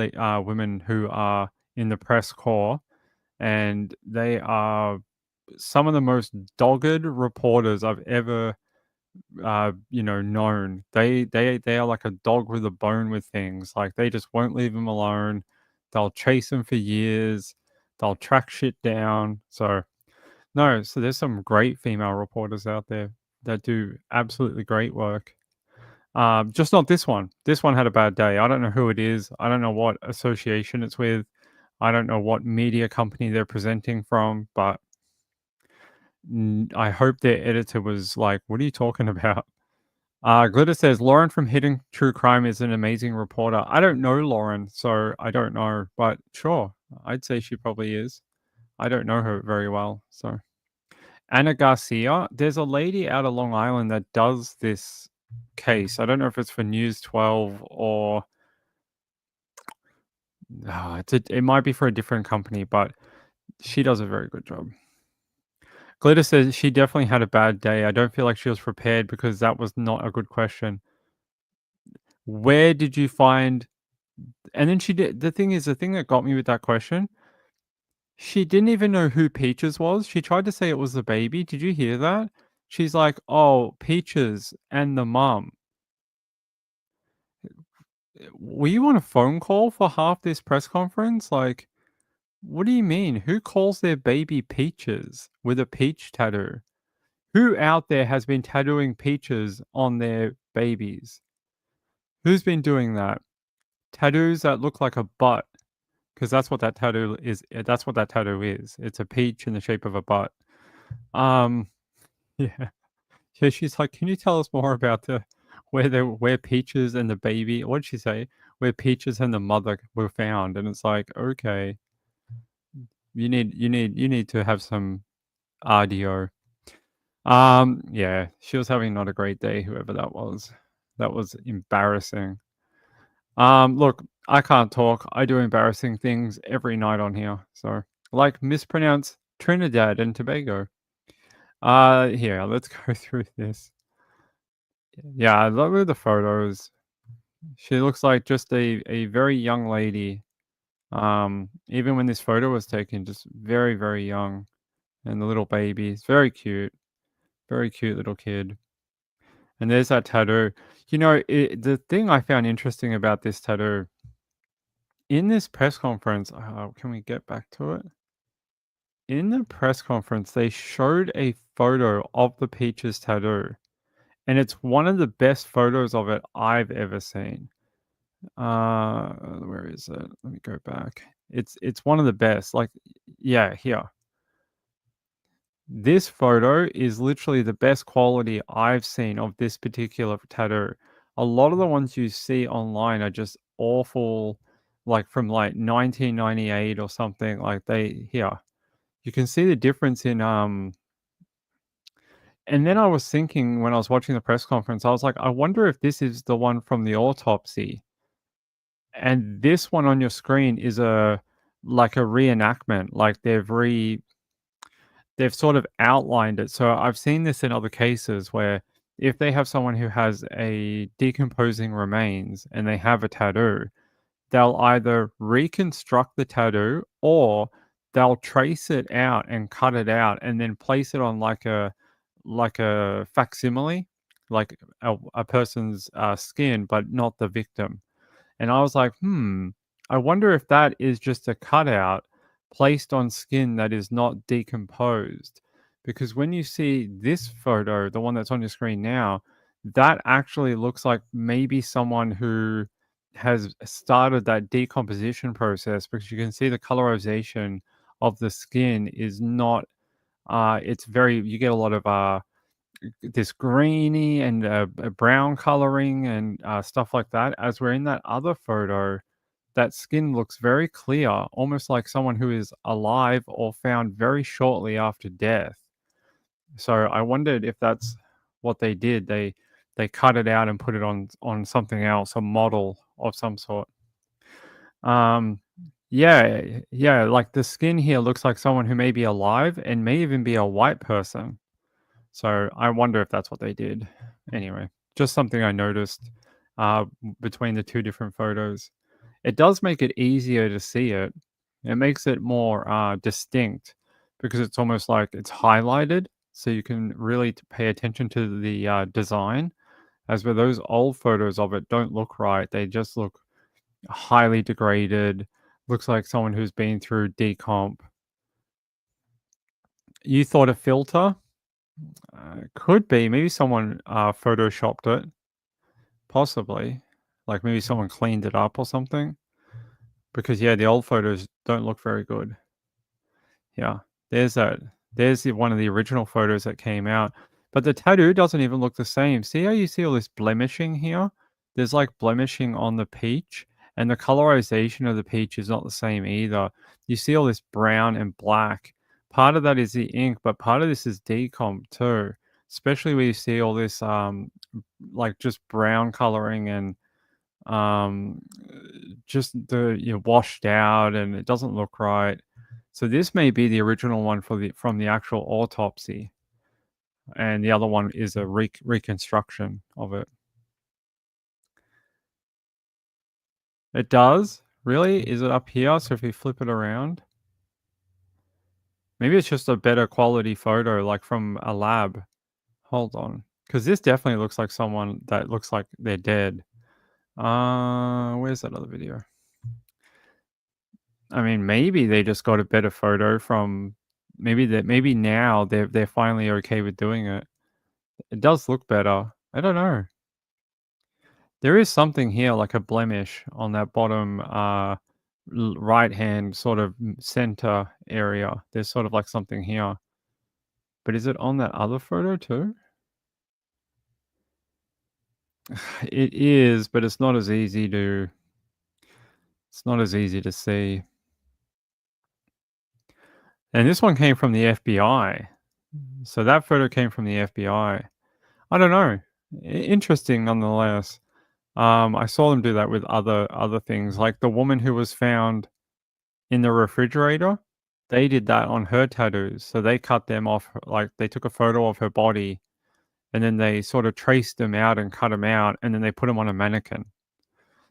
women who are in the press corps, and they are some of the most dogged reporters I've ever, known. They are like a dog with a bone with things. Like, they just won't leave them alone. They'll chase them for years. They'll track shit down. So, no, so there's some great female reporters out there that do absolutely great work. Just not this one. This one had a bad day. I don't know who it is. I don't know what association it's with. I don't know what media company they're presenting from, but I hope their editor was like, "What are you talking about?" Glitter says Lauren from Hidden True Crime is an amazing reporter. I don't know Lauren, so I don't know, but sure, I'd say she probably is. I don't know her very well, so. Anna Garcia, there's a lady out of Long Island that does this case. I don't know if it's for News 12 or it might be for a different company, but she does a very good job. Glitter says she definitely had a bad day. I don't feel like she was prepared because that was not a good question. Where did you find? And then she did. The thing that got me with that question, she didn't even know who Peaches was. She tried to say it was the baby. Did you hear that? She's like, "Oh, Peaches and the mom." Were you on a phone call for half this press conference? Like, what do you mean? Who calls their baby Peaches with a peach tattoo? Who out there has been tattooing peaches on their babies? Who's been doing that? Tattoos that look like a butt, because that's what that tattoo is. That's what that tattoo is. It's a peach in the shape of a butt. Um, yeah. So she's like, "Can you tell us more about where Peaches and the baby? What did she say? Where Peaches and the mother were found?" And it's like, okay, you need to have some RDO. Yeah, she was having not a great day. Whoever that was embarrassing. Look, I can't talk. I do embarrassing things every night on here. So, like mispronounce Trinidad and Tobago. Here, let's go through this. Yeah, I love the photos. She looks like just a very young lady. Even when this photo was taken, just very, very young. And the little baby is very cute. Very cute little kid. And there's that tattoo. The thing I found interesting about this tattoo, in this press conference, can we get back to it? In the press conference, they showed a photo of the Peaches tattoo. And it's one of the best photos of it I've ever seen. Where is it? Let me go back. It's one of the best. Like, yeah, here. This photo is literally the best quality I've seen of this particular tattoo. A lot of the ones you see online are just awful, like from like 1998 or something. Like here. You can see the difference in and then I was thinking when I was watching the press conference, I was like, I wonder if this is the one from the autopsy. And this one on your screen is like a reenactment, like they've sort of outlined it. So I've seen this in other cases where if they have someone who has a decomposing remains and they have a tattoo, they'll either reconstruct the tattoo or they'll trace it out and cut it out and then place it on like a facsimile, like a person's skin, but not the victim. And I was like, I wonder if that is just a cutout placed on skin that is not decomposed. Because when you see this photo, the one that's on your screen now, that actually looks like maybe someone who has started that decomposition process because you can see the colorization of the skin is not it's very, you get a lot of this greeny and a brown coloring and stuff like that. As we're in that other photo, that skin looks very clear, almost like someone who is alive or found very shortly after death. So I wondered if that's what they did. They cut it out and put it on something else, a model of some sort. Yeah, like the skin here looks like someone who may be alive and may even be a white person. So I wonder if that's what they did. Anyway, just something I noticed between the two different photos. It does make it easier to see it. It makes it more distinct because it's almost like it's highlighted, so you can really pay attention to the design. As with those old photos of it don't look right. They just look highly degraded. Looks like someone who's been through decomp. You thought a filter? Could be. Maybe someone photoshopped it. Possibly. Like maybe someone cleaned it up or something. Because yeah, the old photos don't look very good. Yeah. There's that. There's one of the original photos that came out. But the tattoo doesn't even look the same. See how you see all this blemishing here? There's like blemishing on the peach. And the colorization of the peach is not the same either. You see all this brown and black. Part of that is the ink, but part of this is decomp too. Especially where you see all this like just brown coloring and just washed out, and it doesn't look right. So this may be the original one from the actual autopsy, and the other one is a reconstruction of it. It does? Really? Is it up here? So if we flip it around, maybe it's just a better quality photo, like from a lab. Hold on, because this definitely looks like someone that looks like they're dead. Where's that other video? I mean, maybe they just got a better photo from maybe now they're finally okay with doing it. It does look better. I don't know. There is something here like a blemish on that bottom right hand sort of center area. There's sort of like something here. But is it on that other photo too? It is, but it's not as easy to see. And this one came from the FBI. So that photo came from the FBI. I don't know. Interesting nonetheless. I saw them do that with other things, like the woman who was found in the refrigerator. They did that on her tattoos. So they cut them off, like they took a photo of her body, and then they sort of traced them out and cut them out, and then they put them on a mannequin.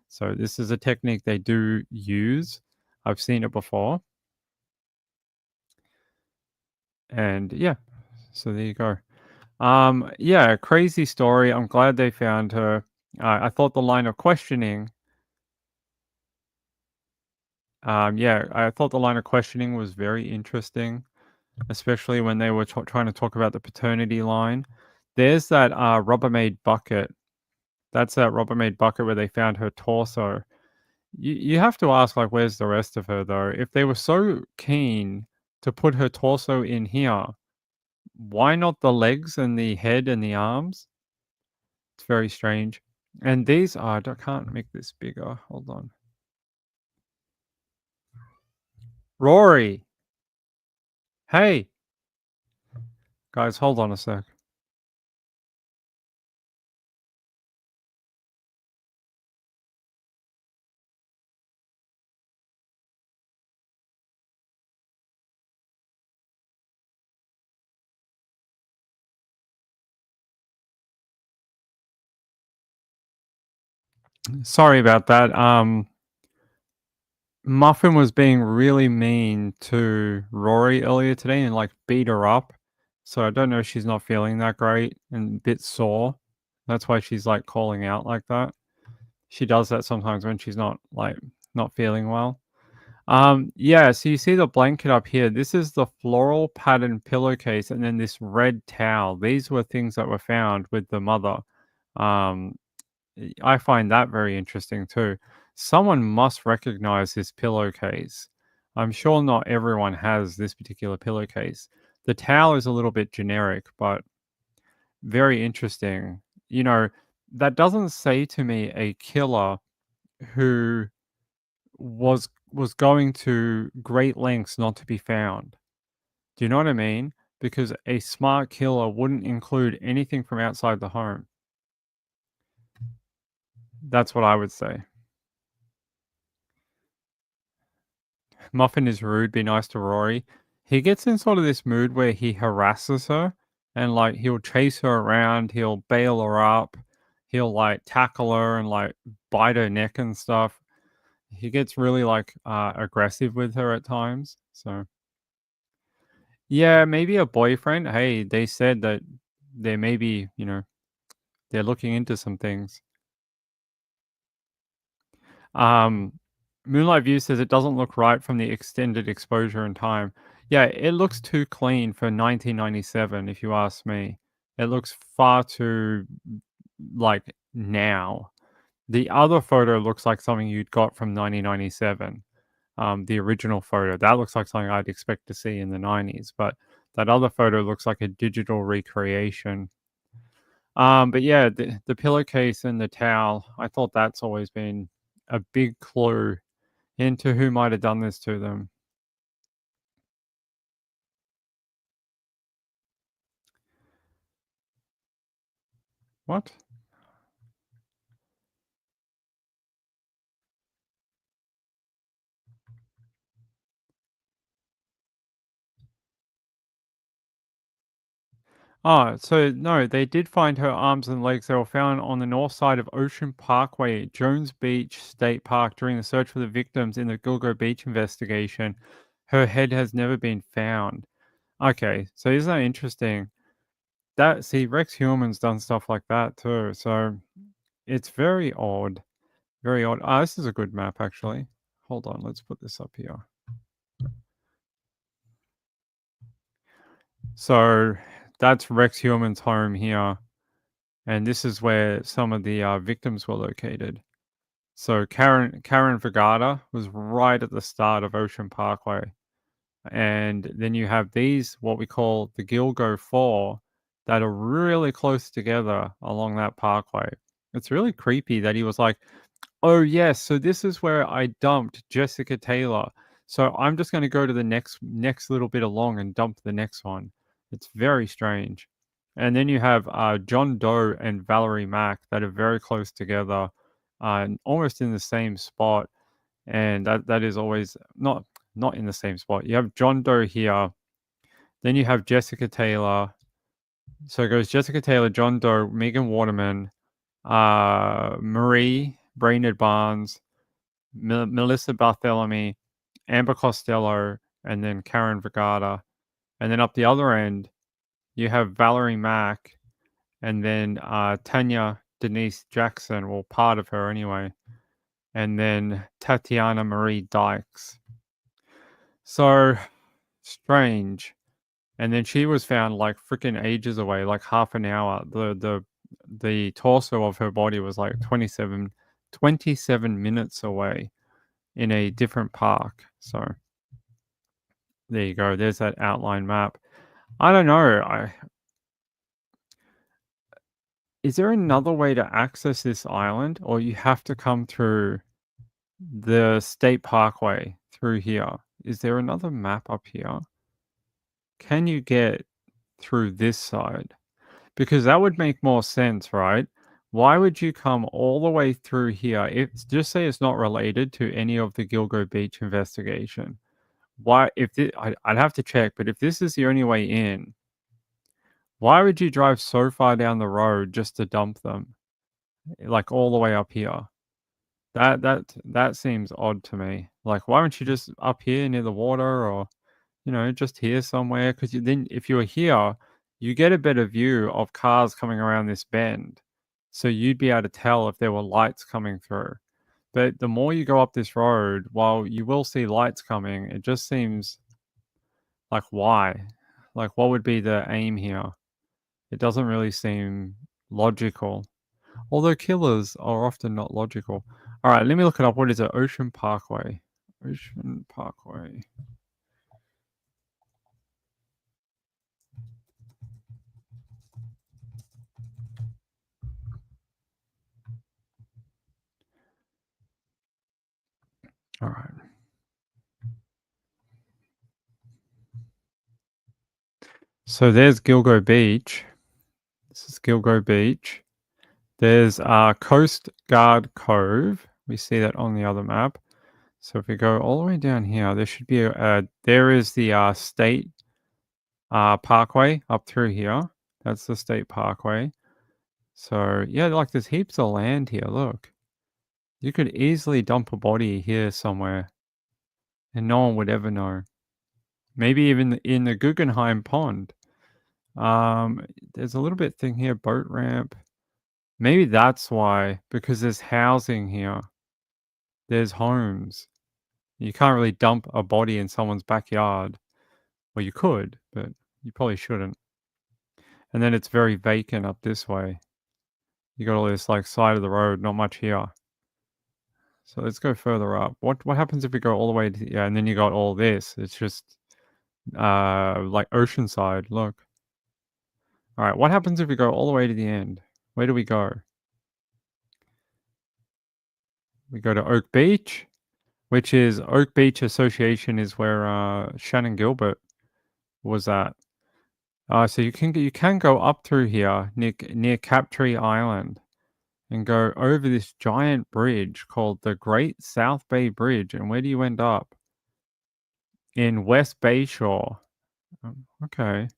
So this is a technique they do use. I've seen it before. And yeah, so there you go. Yeah, crazy story. I'm glad they found her. I thought the line of questioning. Yeah, I thought the line of questioning was very interesting, especially when they were trying to talk about the paternity line. There's that Rubbermaid bucket. That's that Rubbermaid bucket where they found her torso. You have to ask, like, where's the rest of her though? If they were so keen to put her torso in here, why not the legs and the head and the arms? It's very strange. And these are, I can't make this bigger. Hold on. Rory. Hey. Guys, hold on a sec. Sorry about that. Muffin was being really mean to Rory earlier today and like beat her up. So I don't know if she's not feeling that great and a bit sore. That's why she's like calling out like that. She does that sometimes when she's not feeling well. Yeah, so you see the blanket up here. This is the floral pattern pillowcase, and then this red towel. These were things that were found with the mother. I find that very interesting too. Someone must recognize this pillowcase. I'm sure not everyone has this particular pillowcase. The towel is a little bit generic, but very interesting. You know, that doesn't say to me a killer who was going to great lengths not to be found. Do you know what I mean? Because a smart killer wouldn't include anything from outside the home. That's what I would say. Muffin is rude, be nice to Rory. He gets in sort of this mood where he harasses her and like he'll chase her around, he'll bail her up, he'll like tackle her and like bite her neck and stuff. He gets really like aggressive with her at times. So yeah, maybe a boyfriend. Hey, they said that they maybe, they're looking into some things. Um, Moonlight View says it doesn't look right from the extended exposure and time. Yeah, it looks too clean for 1997, if you ask me. It looks far too, like, now. The other photo looks like something you'd got from 1997. The original photo. That looks like something I'd expect to see in the 90s, but that other photo looks like a digital recreation. But yeah, the pillowcase and the towel, I thought that's always been a big clue into who might have done this to them. What? Oh, so no, they did find her arms and legs. They were found on the north side of Ocean Parkway, Jones Beach State Park during the search for the victims in the Gilgo Beach investigation. Her head has never been found. Okay, so isn't that interesting? See, Rex Heuermann's done stuff like that too. So it's very odd. Very odd. Ah, this is a good map actually. Hold on, let's put this up here. So that's Rex Heuermann's home here. And this is where some of the victims were located. So Karen Vergata was right at the start of Ocean Parkway. And then you have these, what we call the Gilgo 4, that are really close together along that parkway. It's really creepy that he was like, oh, yes, so this is where I dumped Jessica Taylor. So I'm just going to go to the next little bit along and dump the next one. It's very strange. And then you have John Doe and Valerie Mack that are very close together, almost in the same spot. And that is always not in the same spot. You have John Doe here. Then you have Jessica Taylor. So it goes Jessica Taylor, John Doe, Megan Waterman, Marie Brainerd Barnes, Melissa Bartholomew, Amber Costello, and then Karen Vergata. And then up the other end, you have Valerie Mack, and then Tanya Denise Jackson, well, part of her anyway, and then Tatiana Marie Dykes. So strange. And then she was found like freaking ages away, like half an hour. The torso of her body was like 27 minutes away in a different park. So there you go. There's that outline map. I don't know. Is there another way to access this island, or you have to come through the state parkway through here? Is there another map up here? Can you get through this side? Because that would make more sense, right? Why would you come all the way through here? Just say it's not related to any of the Gilgo Beach investigation. Why, I'd have to check, but if this is the only way in, why would you drive so far down the road just to dump them? Like all the way up here. That seems odd to me. Like, why aren't you just up here near the water, or just here somewhere? Because then if you were here, you get a better view of cars coming around this bend, so you'd be able to tell if there were lights coming through. But the more you go up this road, while you will see lights coming, it just seems like, why? Like, what would be the aim here? It doesn't really seem logical. Although killers are often not logical. All right, let me look it up. What is it? Ocean Parkway. Ocean Parkway. So there's Gilgo Beach. This is Gilgo Beach. There's Coast Guard Cove. We see that on the other map. So if we go all the way down here, there should be there is the state parkway up through here. That's the state parkway. So yeah, like there's heaps of land here. Look, you could easily dump a body here somewhere, and no one would ever know. Maybe even in the Guggenheim Pond. There's a little bit thing here, boat ramp. Maybe that's why, because there's housing here. There's homes. You can't really dump a body in someone's backyard. Well, you could, but you probably shouldn't. And then it's very vacant up this way. You got all this like side of the road, not much here. So let's go further up. What happens if we go all the way to, yeah, and then you got all this. It's just like Oceanside, look. All right, what happens if we go all the way to the end? Where do we go? We go to Oak Beach, which is Oak Beach Association is where Shannon Gilbert was at. So you can go up through here near Captree Island and go over this giant bridge called the Great South Bay Bridge. And where do you end up? In West Bayshore. Okay.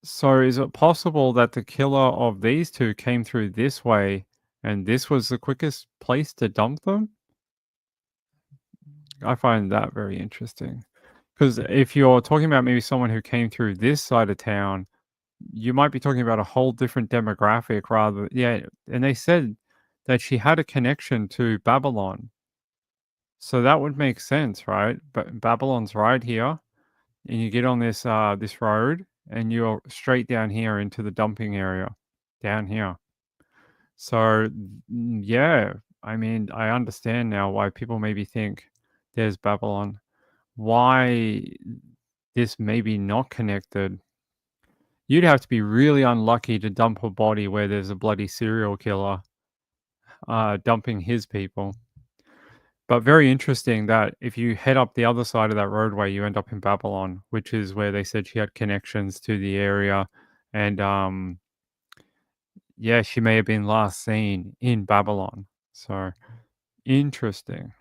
So is it possible that the killer of these two came through this way and this was the quickest place to dump them? I find that very interesting. Because if you're talking about maybe someone who came through this side of town, you might be talking about a whole different demographic rather. Yeah, and they said that she had a connection to Babylon. So that would make sense, right? But Babylon's right here, and you get on this this road, and you're straight down here into the dumping area, down here. So yeah, I mean, I understand now why people maybe think there's Babylon. Why this may be not connected. You'd have to be really unlucky to dump a body where there's a bloody serial killer dumping his people. But very interesting that if you head up the other side of that roadway, you end up in Babylon, which is where they said she had connections to the area. And yeah, she may have been last seen in Babylon. So interesting.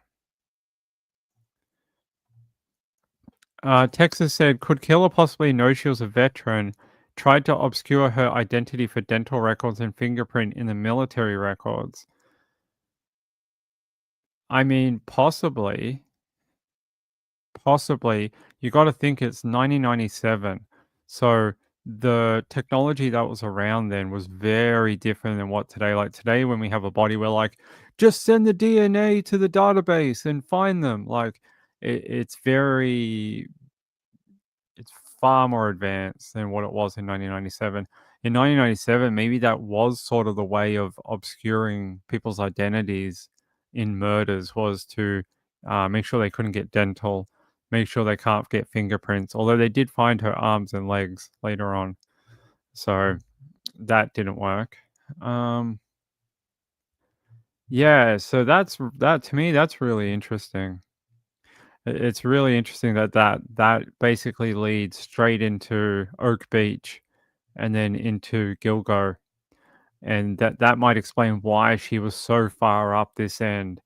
Texas said, could killer possibly know she was a veteran, tried to obscure her identity for dental records and fingerprint in the military records? I mean, possibly. Possibly. You got to think it's 1997. So the technology that was around then was very different than what today. Like today, when we have a body, we're like, just send the DNA to the database and find them. Like it's far more advanced than what it was in 1997. In 1997, maybe that was sort of the way of obscuring people's identities in murders was to make sure they couldn't get dental, make sure they can't get fingerprints, although they did find her arms and legs later on. So that didn't work. Yeah, so that to me, that's really interesting. It's really interesting that basically leads straight into Oak Beach and then into Gilgo. And that might explain why she was so far up this end.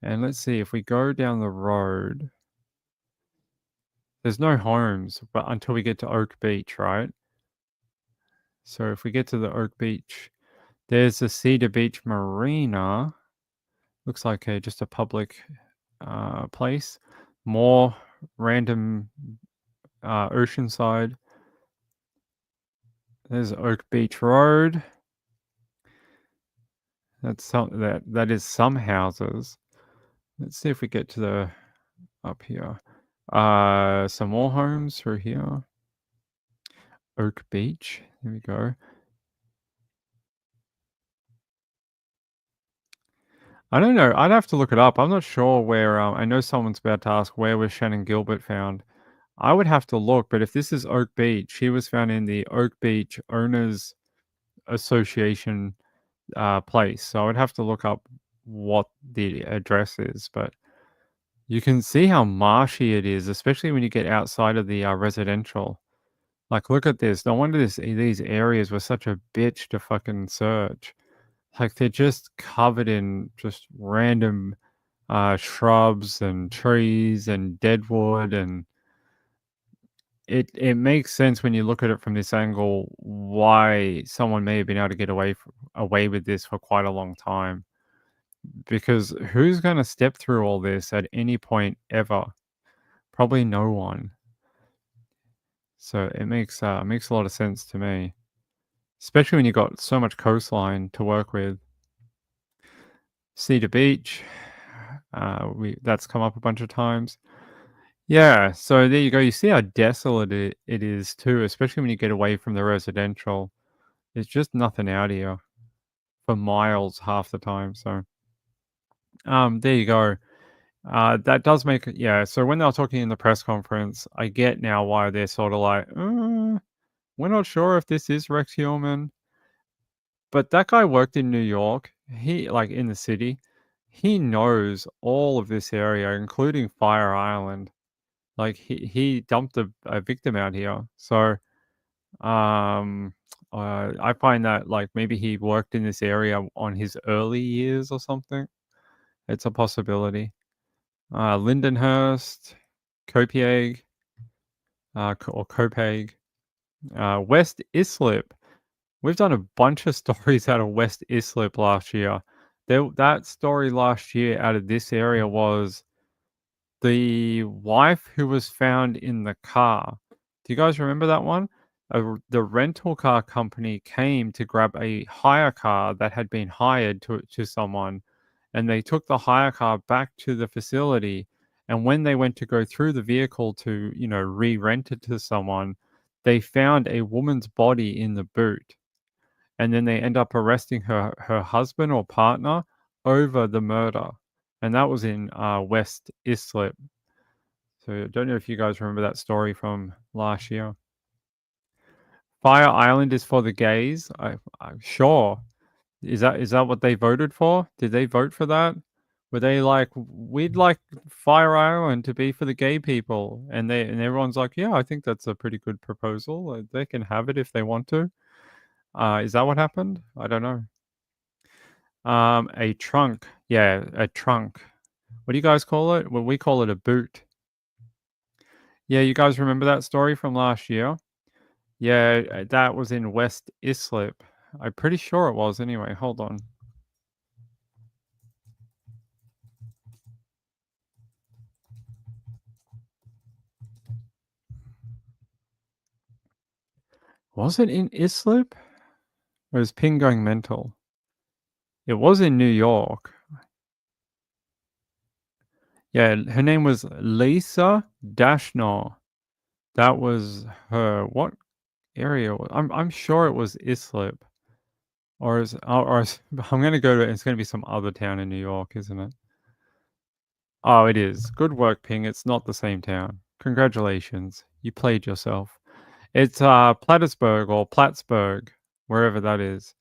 And let's see, if we go down the road, there's no homes but until we get to Oak Beach, right? So if we get to the Oak Beach, there's the Cedar Beach Marina. Looks like just a public place. More random Oceanside. There's Oak Beach Road. That is some houses. Let's see if we get to the up here. Some more homes through here. Oak Beach. There we go. I don't know. I'd have to look it up. I'm not sure where. I know someone's about to ask where was Shannon Gilbert found. I would have to look, but if this is Oak Beach, she was found in the Oak Beach Owners Association place. So I would have to look up what the address is, but you can see how marshy it is, especially when you get outside of the residential. Like, look at this. No wonder these areas were such a bitch to fucking search. Like, they're just covered in just random shrubs and trees and dead wood, and it makes sense when you look at it from this angle why someone may have been able to get away with this for quite a long time. Because who's going to step through all this at any point ever? Probably no one. So it makes a lot of sense to me, especially when you got so much coastline to work with. Cedar Beach, that's come up a bunch of times. Yeah, so there you go. You see how desolate it is too, especially when you get away from the residential. There's just nothing out here for miles half the time. So, there you go. That does make it, yeah. So when they were talking in the press conference, I get now why they're sort of like, we're not sure if this is Rex Heuermann. But that guy worked in New York. He, like, in the city. He knows all of this area, including Fire Island. Like, he dumped a victim out here. So, um, I find that, like, maybe he worked in this area on his early years or something. It's a possibility. Lindenhurst, Copiague, or Copague, West Islip. We've done a bunch of stories out of West Islip last year. That story last year out of this area was the wife who was found in the car. Do you guys remember that one? The rental car company came to grab a hire car that had been hired to someone, and they took the hire car back to the facility. And when they went to go through the vehicle to, re-rent it to someone, they found a woman's body in the boot. And then they end up arresting her husband or partner over the murder. And that was in West Islip. So I don't know if you guys remember that story from last year. Fire Island is for the gays. I'm sure. Is that what they voted for? Did they vote for that? Were they like, we'd like Fire Island to be for the gay people, and everyone's like, yeah, I think that's a pretty good proposal. They can have it if they want to. Is that what happened? I don't know. A trunk. Yeah, a trunk. What do you guys call it? Well, we call it a boot. Yeah, you guys remember that story from last year? Yeah, that was in West Islip. I'm pretty sure it was anyway. Hold on. Was it in Islip? Or is Ping going mental? It was in New York. Yeah, her name was Lisa Dashnaw. That was her. What area? I'm sure it was Islip. Or I'm gonna go to, it's gonna be some other town in New York, isn't it? Oh, it is. Good work, Ping. It's not the same town. Congratulations. You played yourself. It's Plattsburgh or Plattsburgh, wherever that is.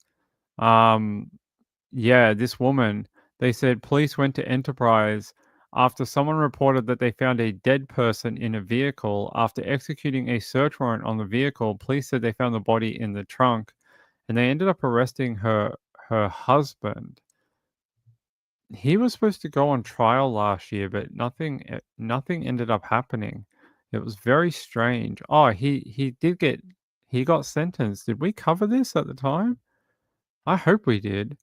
Yeah, this woman, they said police went to Enterprise after someone reported that they found a dead person in a vehicle. After executing a search warrant on the vehicle, police said they found the body in the trunk, and they ended up arresting her husband. He was supposed to go on trial last year, but nothing ended up happening. It was very strange. Oh, he got sentenced. Did we cover this at the time? I hope we did.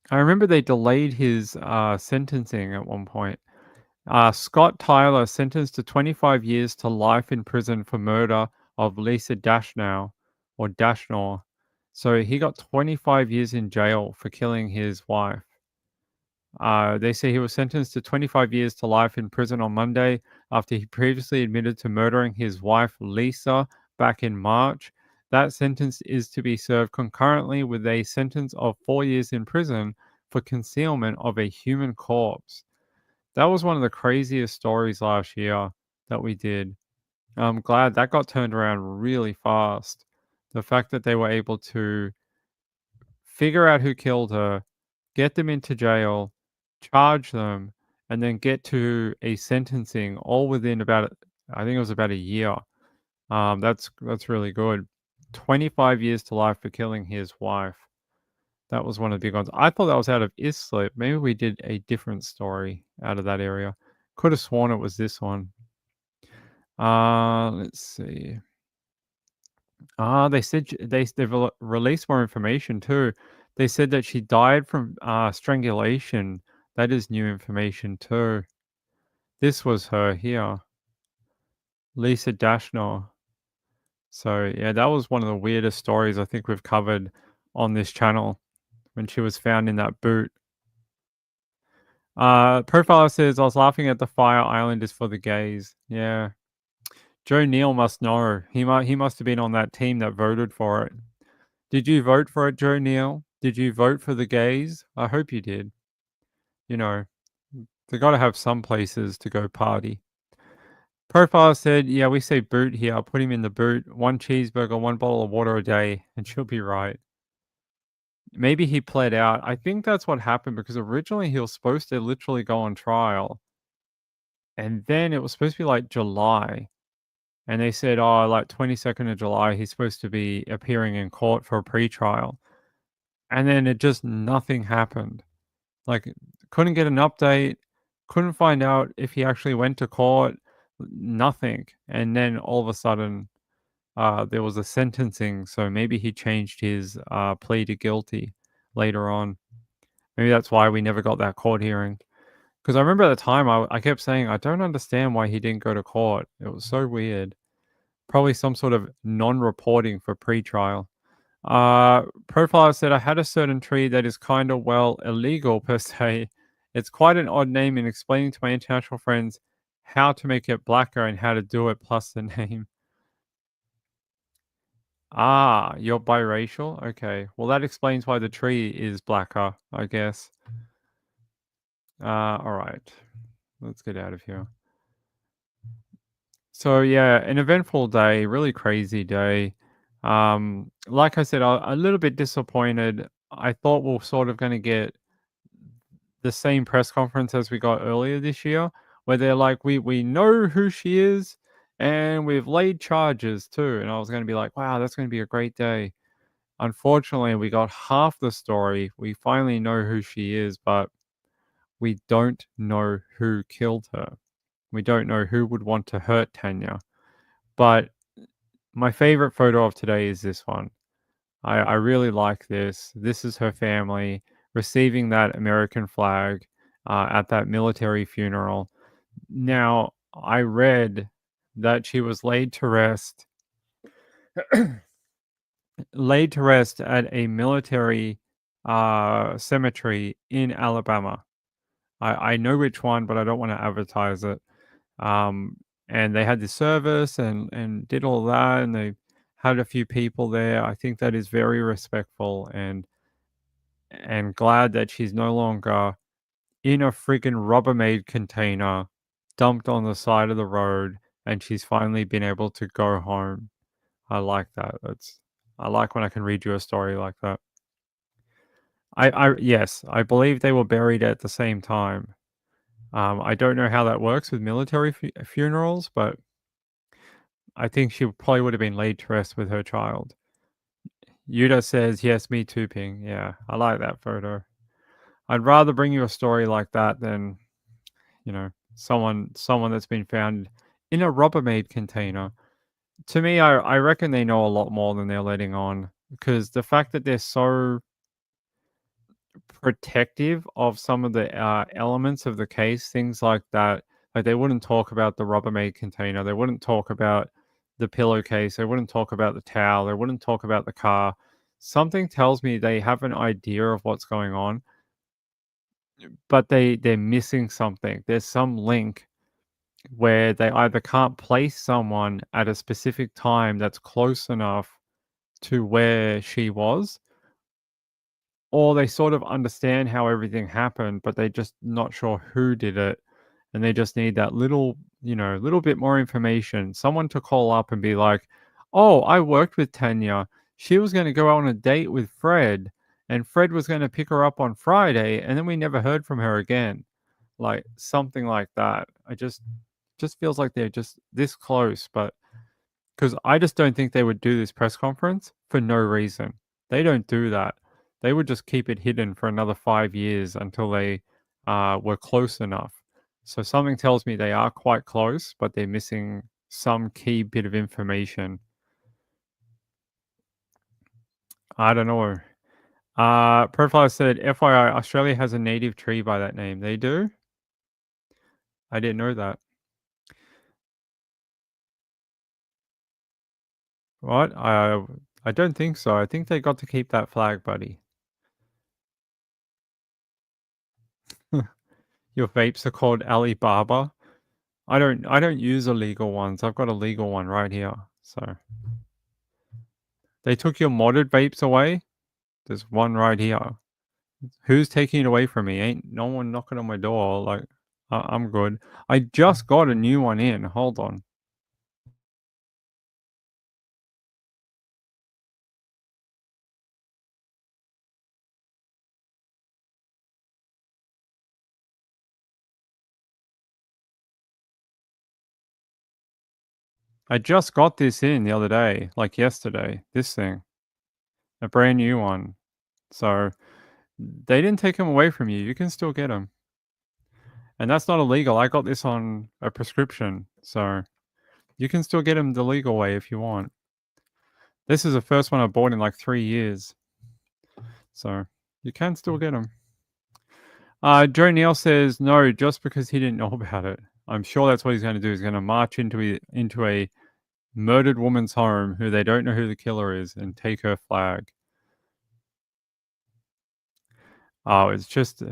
I remember they delayed his sentencing at one point. Scott Tyler sentenced to 25 years to life in prison for murder of Lisa Dashnaw or Dashnaw. So he got 25 years in jail for killing his wife. They say he was sentenced to 25 years to life in prison on Monday after he previously admitted to murdering his wife, Lisa, back in March. That sentence is to be served concurrently with a sentence of 4 years in prison for concealment of a human corpse. That was one of the craziest stories last year that we did. I'm glad that got turned around really fast. The fact that they were able to figure out who killed her, get them into jail, charge them, and then get to a sentencing all within about, I think it was about a year. That's really good. 25 years to life for killing his wife. That was one of the big ones. I thought that was out of Islip. Maybe we did a different story out of that area. Could have sworn it was this one. Let's see. They said they've released more information too. They said that she died from strangulation. That is new information too. This was her here, Lisa Dashner. So yeah, that was one of the weirdest stories I think we've covered on this channel when she was found in that boot. Profiler says I was laughing at the Fire Island is for the gays. Yeah. Joe Neal must know. He must have been on that team that voted for it. Did you vote for it, Joe Neal? Did you vote for the gays? I hope you did. You know, they got to have some places to go party. Profile said, yeah, we say boot here. I'll put him in the boot. 1 cheeseburger, 1 bottle of water a day, and she'll be right. Maybe he pled out. I think that's what happened because originally he was supposed to literally go on trial. And then it was supposed to be like July. And they said, oh, like 22nd of July, he's supposed to be appearing in court for a pretrial. And then it just nothing happened. Like, couldn't get an update, couldn't find out if he actually went to court, nothing. And then all of a sudden, there was a sentencing. So maybe he changed his plea to guilty later on. Maybe that's why we never got that court hearing. Because I remember at the time, I kept saying, I don't understand why he didn't go to court. It was so weird. Probably some sort of non-reporting for pre-trial. Profile said, I had a certain tree that is kind of, well, illegal per se. It's quite an odd name in explaining to my international friends how to make it blacker and how to do it plus the name. Ah, you're biracial? Okay. Well, that explains why the tree is blacker, I guess. All right. Let's get out of here. So yeah, an eventful day, really crazy day. Like I said, a little bit disappointed. I thought we are sort of going to get the same press conference as we got earlier this year, where they're like, we know who she is, and we've laid charges too. And I was going to be like, wow, that's going to be a great day. Unfortunately, we got half the story. We finally know who she is, but we don't know who killed her. We don't know who would want to hurt Tanya. But my favorite photo of today is this one. I really like this. This is her family receiving that American flag at that military funeral. Now, I read that she was laid to rest at a military cemetery in Alabama. I know which one, but I don't want to advertise it. And they had the service and did all that, and they had a few people there. I think that is very respectful and glad that she's no longer in a friggin' Rubbermaid container dumped on the side of the road, and she's finally been able to go home. I like that. I like when I can read you a story like that. Yes, I believe they were buried at the same time. I don't know how that works with military funerals, but I think she probably would have been laid to rest with her child. Yuda says, yes, me too, Ping. Yeah, I like that photo. I'd rather bring you a story like that than, someone that's been found in a Rubbermaid container. To me, I reckon they know a lot more than they're letting on, because the fact that they're so protective of some of the elements of the case, things like that, like they wouldn't talk about the Rubbermaid container, they wouldn't talk about the pillowcase, they wouldn't talk about the towel, they wouldn't talk about the car. Something tells me they have an idea of what's going on, but they're missing something. There's some link where they either can't place someone at a specific time that's close enough to where she was, or they sort of understand how everything happened, but they're just not sure who did it. And they just need that little bit more information. Someone to call up and be like, oh, I worked with Tanya. She was going to go on a date with Fred, and Fred was going to pick her up on Friday, and then we never heard from her again. Like something like that. I just feels like they're just this close, but because I just don't think they would do this press conference for no reason. They don't do that. They would just keep it hidden for another 5 years until they were close enough. So something tells me they are quite close, but they're missing some key bit of information. I don't know. Profile said, FYI, Australia has a native tree by that name. They do? I didn't know that. What? I don't think so. I think they got to keep that flag, buddy. Your vapes are called Alibaba. I don't use illegal ones. I've got a legal one right here. So they took your modded vapes away. There's one right here. Who's taking it away from me? Ain't no one knocking on my door. Like, I'm good. I just got a new one in. Hold on. I just got this in the other day, like yesterday. This thing, a brand new one. So they didn't take them away from you. You can still get them, and that's not illegal. I got this on a prescription, so you can still get them the legal way if you want. This is the first one I bought in like 3 years, so you can still get them. Joe Neal says no, just because he didn't know about it. I'm sure that's what he's going to do. He's going to march into a murdered woman's home who they don't know who the killer is and take her flag. Oh, it's just.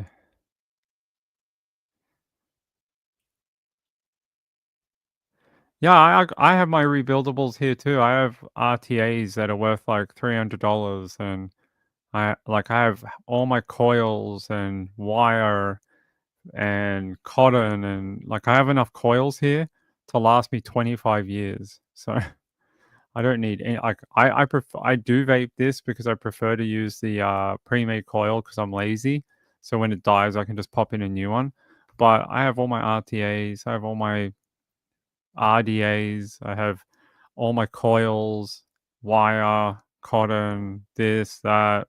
Yeah, I have my rebuildables here too. I have RTAs that are worth like $300, and I have all my coils and wire and cotton, and like I have enough coils here to last me 25 years. So I don't need any. Like I do vape this because I prefer to use the pre-made coil because I'm lazy. So when it dies, I can just pop in a new one. But I have all my RTAs. I have all my RDAs. I have all my coils, wire, cotton, this, that.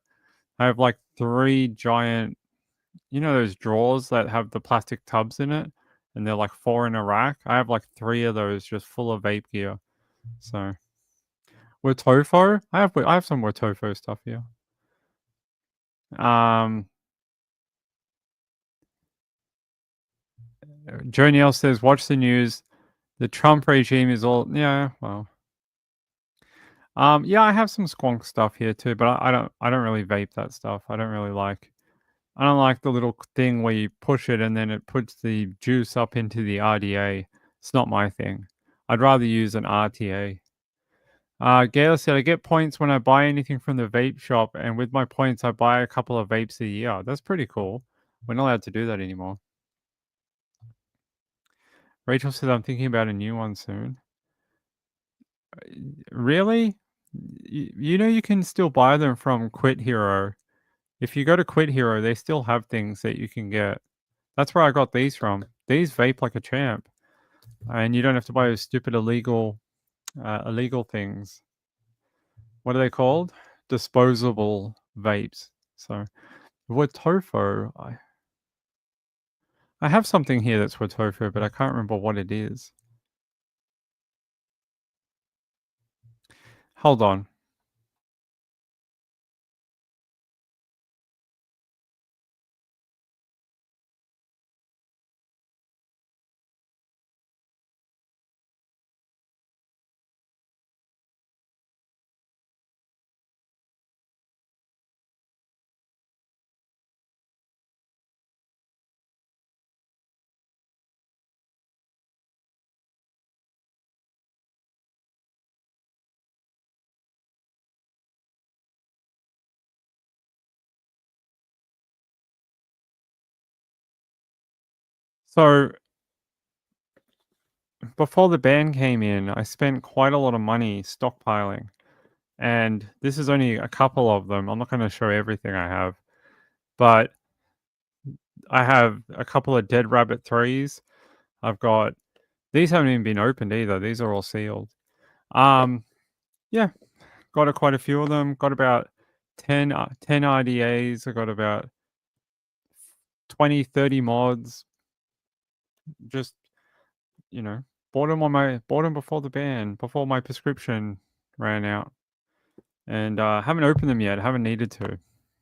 I have like 3 giant, those drawers that have the plastic tubs in it, and they're like 4 in a rack. I have like 3 of those just full of vape gear. So, Wotofo, I have some Wotofo stuff here. Joe Neal says, watch the news. The Trump regime is all, yeah, well. Yeah, I have some squonk stuff here too, but I don't really vape that stuff. I don't like the little thing where you push it and then it puts the juice up into the RDA. It's not my thing. I'd rather use an RTA. Gail said, I get points when I buy anything from the vape shop, and with my points, I buy a couple of vapes a year. That's pretty cool. We're not allowed to do that anymore. Rachel said, I'm thinking about a new one soon. Really? You can still buy them from Quit Hero. If you go to Quit Hero, they still have things that you can get. That's where I got these from. These vape like a champ. And you don't have to buy those stupid illegal things. What are they called? Disposable vapes. So, Wotofo, I have something here that's Wotofo, but I can't remember what it is. Hold on. So, before the ban came in, I spent quite a lot of money stockpiling. And this is only a couple of them. I'm not going to show everything I have. But I have a couple of Dead Rabbit 3s. I've got... These haven't even been opened either. These are all sealed. Yeah, got quite a few of them. Got about 10 IDAs. I got about 20, 30 mods. Just, bought them before the ban, before my prescription ran out. And haven't opened them yet. Haven't needed to.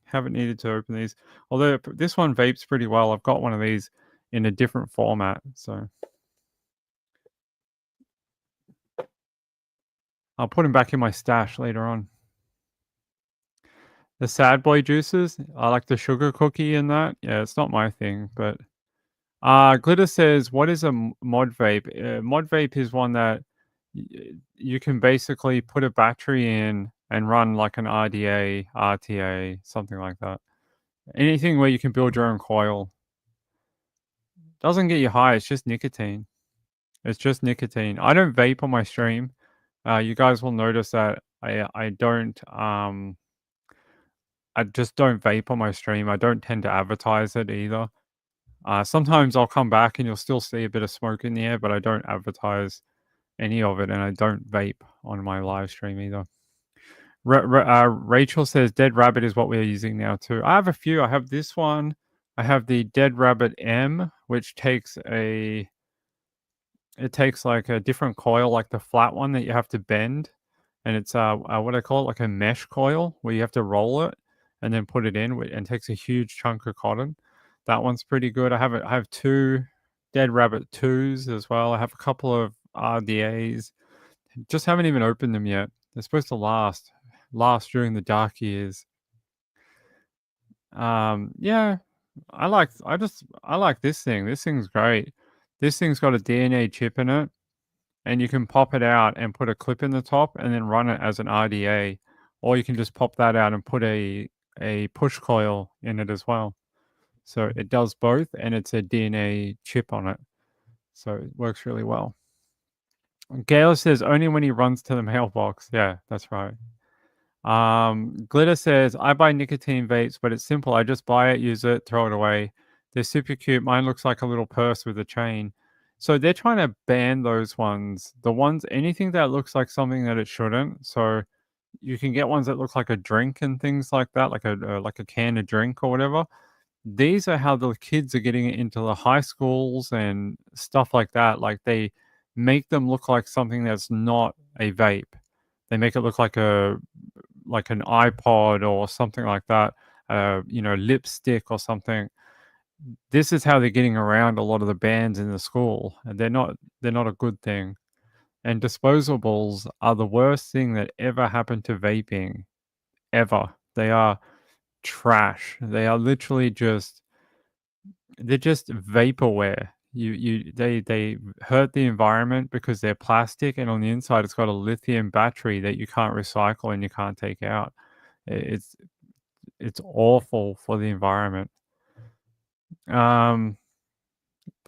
Haven't needed to open these. Although this one vapes pretty well. I've got one of these in a different format, so I'll put them back in my stash later on. The sad boy juices, I like the sugar cookie in that. Yeah, it's not my thing, but Glitter says, what is a mod vape? Mod vape is one that you can basically put a battery in and run like an RDA, RTA, something like that. Anything where you can build your own coil. Doesn't get you high, it's just nicotine. It's just nicotine. I don't vape on my stream. You guys will notice that I don't I just don't vape on my stream. I don't tend to advertise it either. Sometimes I'll come back and you'll still see a bit of smoke in the air, but I don't advertise any of it, and I don't vape on my live stream either. Rachel says Dead Rabbit is what we're using now too. I have a few. I have this one. I have the Dead Rabbit M, which takes like a different coil, like the flat one that you have to bend, and it's what I call it, like a mesh coil where you have to roll it and then put it in, and takes a huge chunk of cotton. That one's pretty good. I have two Dead Rabbit 2s as well. I have a couple of RDAs. Just haven't even opened them yet. They're supposed to last during the dark years. Yeah, I like this thing. This thing's great. This thing's got a DNA chip in it, and you can pop it out and put a clip in the top and then run it as an RDA, or you can just pop that out and put a push coil in it as well. So it does both, and it's a DNA chip on it. So it works really well. Gail says only when he runs to the mailbox. Yeah, that's right. Glitter says, I buy nicotine vapes, but it's simple. I just buy it, use it, throw it away. They're super cute. Mine looks like a little purse with a chain. So they're trying to ban those ones. Anything that looks like something that it shouldn't. So you can get ones that look like a drink and things like that, like a can of drink or whatever. These are how the kids are getting into the high schools and stuff like that. Like they make them look like something that's not a vape. They make it look like an iPod or something like that, lipstick or something. This is how they're getting around a lot of the bans in the school, and they're not a good thing. And disposables are the worst thing that ever happened to vaping, ever. They are trash. They are literally they're just vaporware. They hurt the environment because they're plastic, and on the inside it's got a lithium battery that you can't recycle and you can't take out. It's awful for the environment.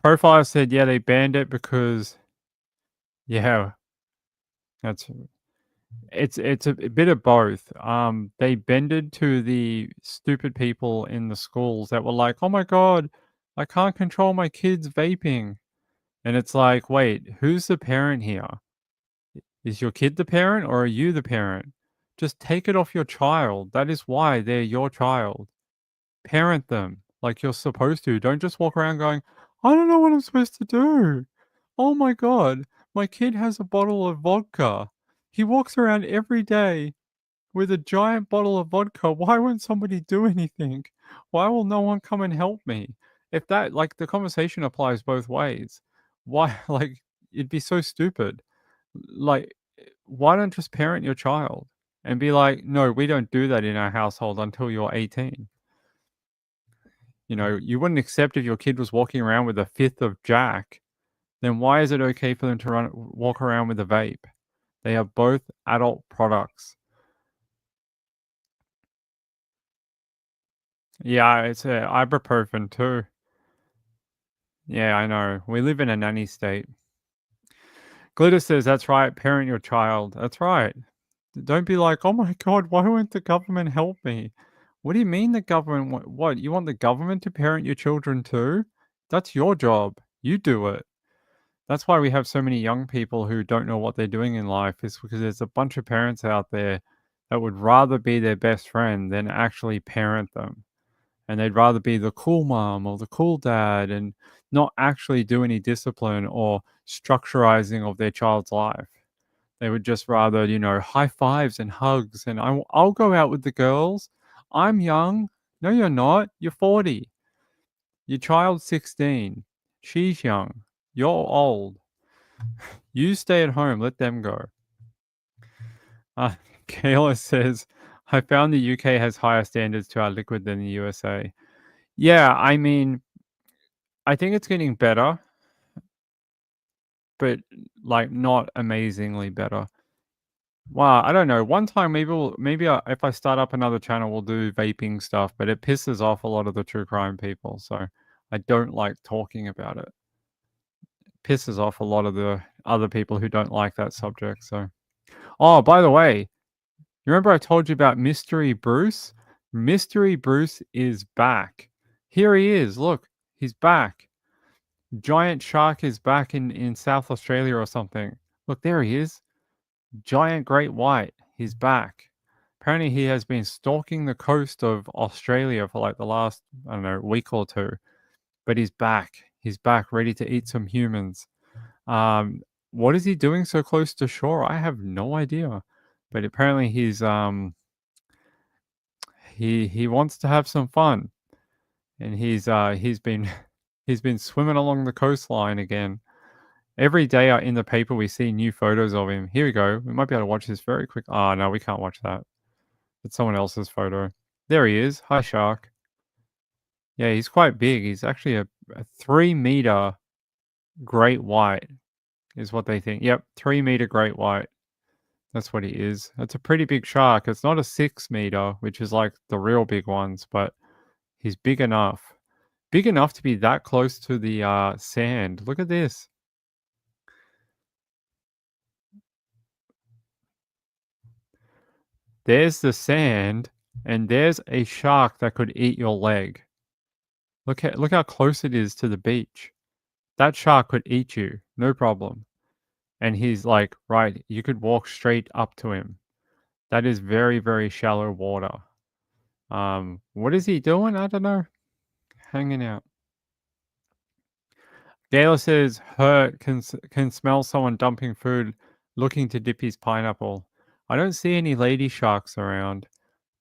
Profile said, yeah, they banned it because, yeah, it's a bit of both. They bended to the stupid people in the schools that were like, oh my god, I can't control my kids vaping. And it's like, wait, who's the parent here? Is your kid the parent or are you the parent? Just take it off your child. That is why they're your child. Parent them like you're supposed to. Don't just walk around going, I don't know what I'm supposed to do. Oh my god, my kid has a bottle of vodka. He walks around every day with a giant bottle of vodka. Why won't somebody do anything? Why will no one come and help me? If that, like, the conversation applies both ways. Why, like, it'd be so stupid. Like, why don't just parent your child and be like, no, we don't do that in our household until you're 18. You wouldn't accept if your kid was walking around with a fifth of Jack. Then why is it okay for them to walk around with a vape? They are both adult products. Yeah, it's ibuprofen too. Yeah, I know. We live in a nanny state. Glitter says, that's right, parent your child. That's right. Don't be like, oh my god, why won't the government help me? What do you mean the government? What? You want the government to parent your children too? That's your job. You do it. That's why we have so many young people who don't know what they're doing in life, is because there's a bunch of parents out there that would rather be their best friend than actually parent them. And they'd rather be the cool mom or the cool dad and not actually do any discipline or structurizing of their child's life. They would just rather, high fives and hugs. And I'll go out with the girls. I'm young. No, you're not. You're 40. Your child's 16. She's young. You're old. You stay at home. Let them go. Uh, Kayla says, I found the UK has higher standards to our liquid than the USA. Yeah, I mean, I think it's getting better, but like not amazingly better. Wow, I don't know. One time if I start up another channel, we'll do vaping stuff, but it pisses off a lot of the true crime people, so I don't like talking about it. Pisses off a lot of the other people who don't like that subject, so. Oh, by the way, you remember I told you about Mystery Bruce? Mystery Bruce is back. Here he is. Look, he's back. Giant shark is back in South Australia or something. Look, there he is. Giant great white. He's back. Apparently, he has been stalking the coast of Australia for like the last, I don't know, week or two. But he's back. He's back, ready to eat some humans. What is he doing so close to shore? I have no idea. But apparently, he wants to have some fun, and he's been he's been swimming along the coastline again. Every day in the paper, we see new photos of him. Here we go. We might be able to watch this very quick. Oh, no, we can't watch that. It's someone else's photo. There he is. Hi, shark. Yeah, he's quite big. He's actually a 3-meter great white is what they think. Yep, 3-meter great white. That's what he is. That's a pretty big shark. It's not a 6-meter, which is like the real big ones, but he's big enough. Big enough to be that close to the sand. Look at this. There's the sand, and there's a shark that could eat your leg. Look how close it is to the beach. That shark could eat you, no problem. And he's like, right, you could walk straight up to him. That is very, very shallow water. What is he doing? I don't know. Hanging out. Gayla says Hurt can smell someone dumping food, looking to dip his pineapple. I don't see any lady sharks around.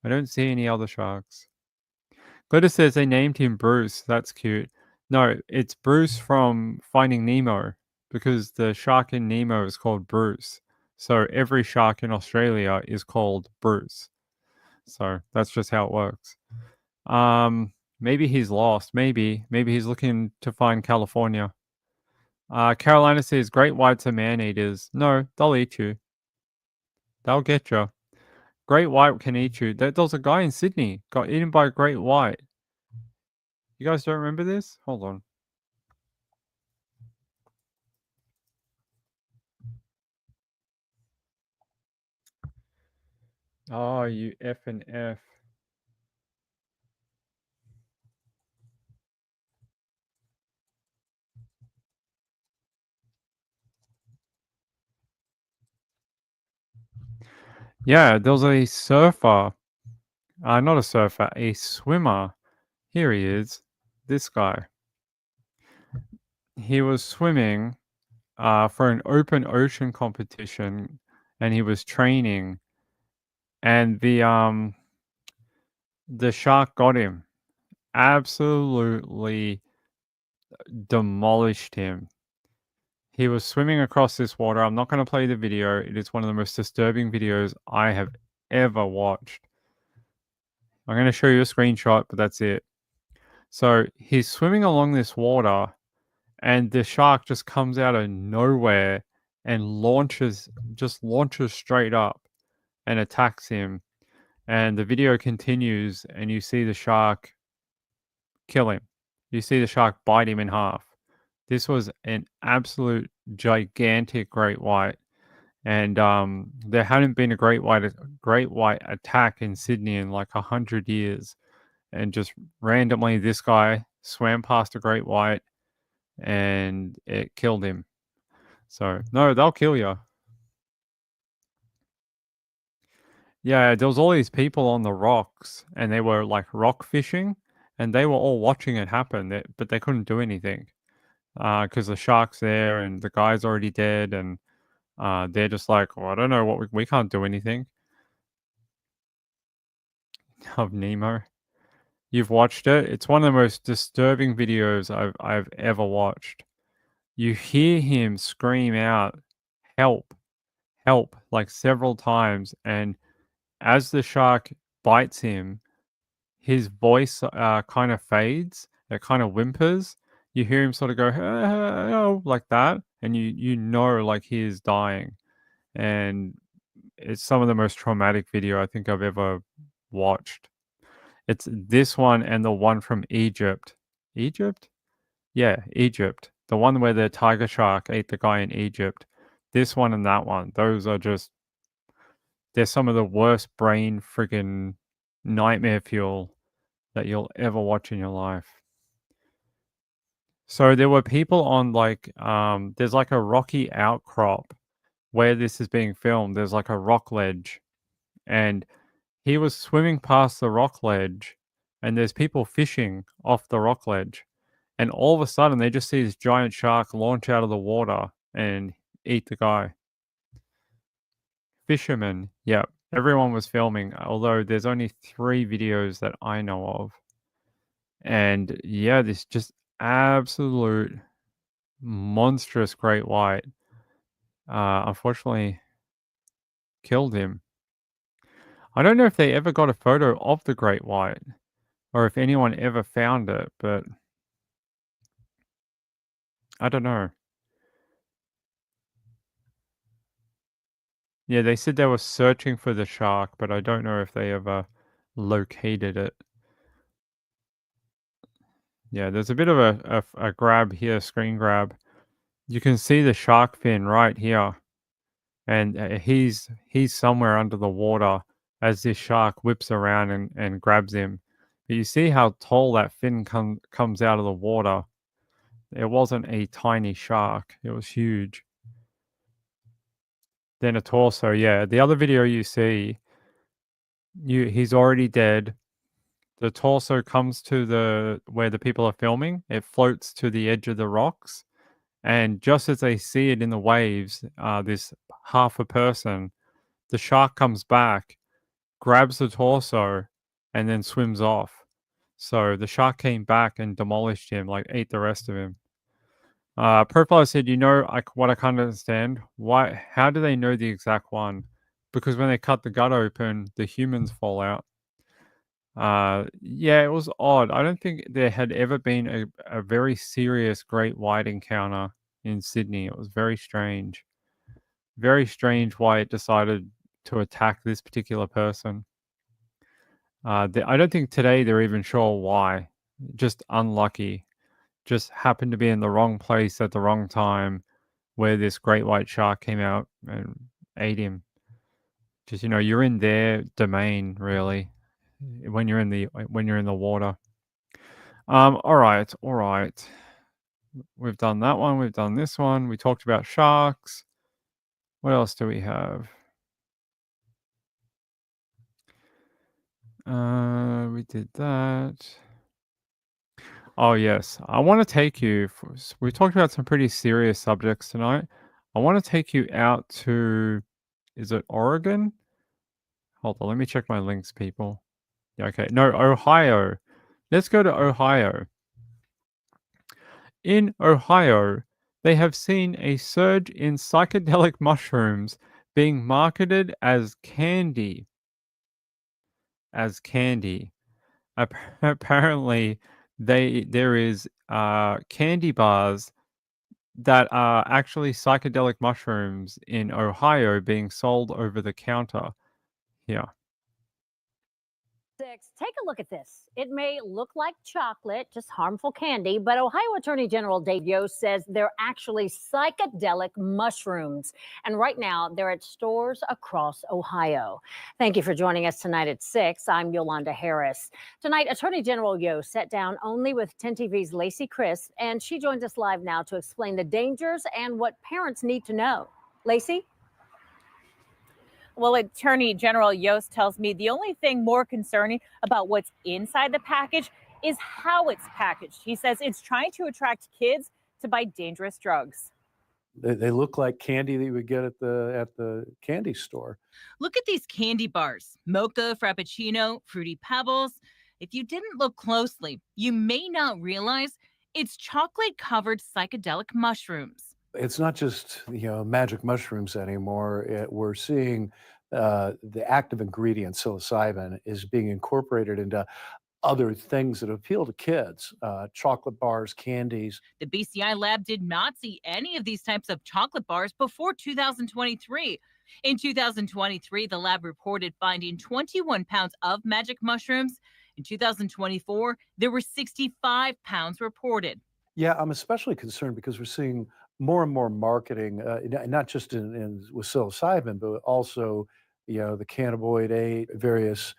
I don't see any other sharks. Glitter says they named him Bruce. That's cute. No, it's Bruce from Finding Nemo, because the shark in Nemo is called Bruce. So every shark in Australia is called Bruce. So that's just how it works. Maybe he's lost. Maybe he's looking to find California. Carolina says great whites are man-eaters. No, they'll eat you. They'll get you. Great white can eat you. There was a guy in Sydney got eaten by a great white. You guys don't remember this? Hold on. Oh, you F and F. Yeah, there was a surfer. Not a surfer, a swimmer. Here he is. This guy. He was swimming for an open ocean competition, and he was training, and the shark got him. Absolutely demolished him. He was swimming across this water. I'm not going to play the video. It is one of the most disturbing videos I have ever watched. I'm going to show you a screenshot, but that's it. So he's swimming along this water, and the shark just comes out of nowhere and launches straight up and attacks him. And the video continues, and you see the shark kill him. You see the shark bite him in half. This was an absolute gigantic great white. And there hadn't been a great white attack in Sydney in like 100 years. And just randomly, this guy swam past a great white, and it killed him. So, no, they'll kill you. Yeah, there was all these people on the rocks, and they were like rock fishing, and they were all watching it happen, but they couldn't do anything because the shark's there and the guy's already dead, and they're just like, well, I don't know what we can't do anything. Of Nemo, you've watched it. It's one of the most disturbing videos I've ever watched. You hear him scream out, "Help, help," like several times, and as the shark bites him, his voice kind of fades. It kind of whimpers. You hear him sort of go "Oh," like that, and you know like he is dying. And it's some of the most traumatic video I think I've ever watched. It's this one and the one from Egypt. Egypt? Yeah, Egypt. The one where the tiger shark ate the guy in Egypt. This one and that one. Those are just, they're some of the worst brain friggin' nightmare fuel that you'll ever watch in your life. So there were people on there's like a rocky outcrop where this is being filmed. There's like a rock ledge, and he was swimming past the rock ledge, and there's people fishing off the rock ledge. And all of a sudden, they just see this giant shark launch out of the water and eat the guy. Fishermen, yeah, everyone was filming, although there's only 3 videos that I know of. And yeah, this just absolute monstrous great white unfortunately killed him. I don't know if they ever got a photo of the great white or if anyone ever found it, but I don't know. Yeah, they said they were searching for the shark, but I don't know if they ever located it. Yeah, there's a bit of a grab here, screen grab. You can see the shark fin right here, and he's somewhere under the water as this shark whips around and grabs him. But you see how tall that fin comes out of the water. It wasn't a tiny shark; it was huge. Then a torso, yeah. The other video you see, he's already dead. The torso comes to the where the people are filming. It floats to the edge of the rocks, and just as they see it in the waves, this half a person, the shark comes back, grabs the torso, and then swims off. So the shark came back and demolished him, like ate the rest of him. Profile said, what I can't understand. Why? How do they know the exact one? Because when they cut the gut open, the humans fall out. Yeah, it was odd. I don't think there had ever been a very serious great white encounter in Sydney. It was very strange. Very strange why it decided to attack this particular person. I don't think today they're even sure why. Just unlucky. Just happened to be in the wrong place at the wrong time where this great white shark came out and ate him. Just, you're in their domain, really, when you're in the water. All right. We've done that one. We've done this one. We talked about sharks. What else do we have? We did that. Oh, yes. I want to take you. We talked about some pretty serious subjects tonight. I want to take you out to, is it Oregon? Hold on. Let me check my links, people. Yeah, okay. No, Ohio. Let's go to Ohio. In Ohio, they have seen a surge in psychedelic mushrooms being marketed as candy. As candy. Apparently, there is candy bars that are actually psychedelic mushrooms in Ohio being sold over the counter here. Take a look at this. It may look like chocolate, just harmful candy, but Ohio Attorney General Dave Yost says they're actually psychedelic mushrooms. And right now, they're at stores across Ohio. Thank you for joining us tonight at 6. I'm Yolanda Harris. Tonight, Attorney General Yost sat down only with 10 TV's Lacey Crisp, and she joins us live now to explain the dangers and what parents need to know. Lacey? Well, Attorney General Yost tells me the only thing more concerning about what's inside the package is how it's packaged. He says it's trying to attract kids to buy dangerous drugs. They look like candy that you would get at the candy store. Look at these candy bars: mocha, frappuccino, fruity pebbles. If you didn't look closely, you may not realize it's chocolate-covered psychedelic mushrooms. It's not just magic mushrooms anymore. We're seeing the active ingredient psilocybin is being incorporated into other things that appeal to kids, chocolate bars, candies. The BCI lab did not see any of these types of chocolate bars before 2023. In 2023, the lab reported finding 21 pounds of magic mushrooms. In 2024, there were 65 pounds reported. Yeah, I'm especially concerned because we're seeing more and more marketing, not just with psilocybin, but also, the cannabinoid 8, various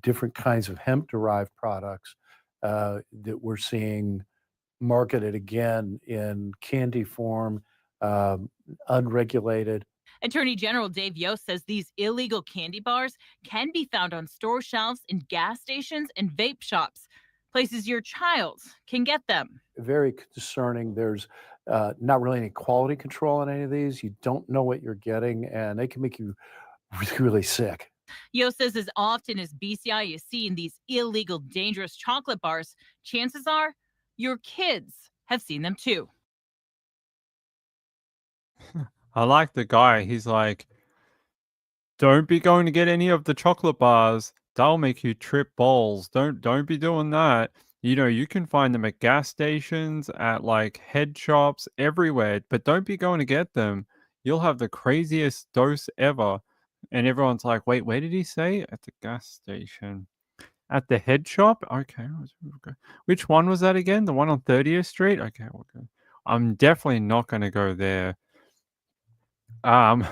different kinds of hemp-derived products that we're seeing marketed again in candy form, unregulated. Attorney General Dave Yost says these illegal candy bars can be found on store shelves, in gas stations, and vape shops, places your child can get them. Very concerning. There's not really any quality control on any of these. You don't know what you're getting, and they can make you really, really sick. Yost says as often as BCI is seeing these illegal, dangerous chocolate bars, chances are your kids have seen them too. I like the guy. He's like, don't be going to get any of the chocolate bars. That'll make you trip balls. Don't be doing that. You can find them at gas stations, at like head shops, everywhere, but don't be going to get them. You'll have the craziest dose ever. And everyone's like, wait, where did he say? At the gas station. At the head shop? Okay. Which one was that again? The one on 30th Street? Okay, we'll go. I'm definitely not going to go there. But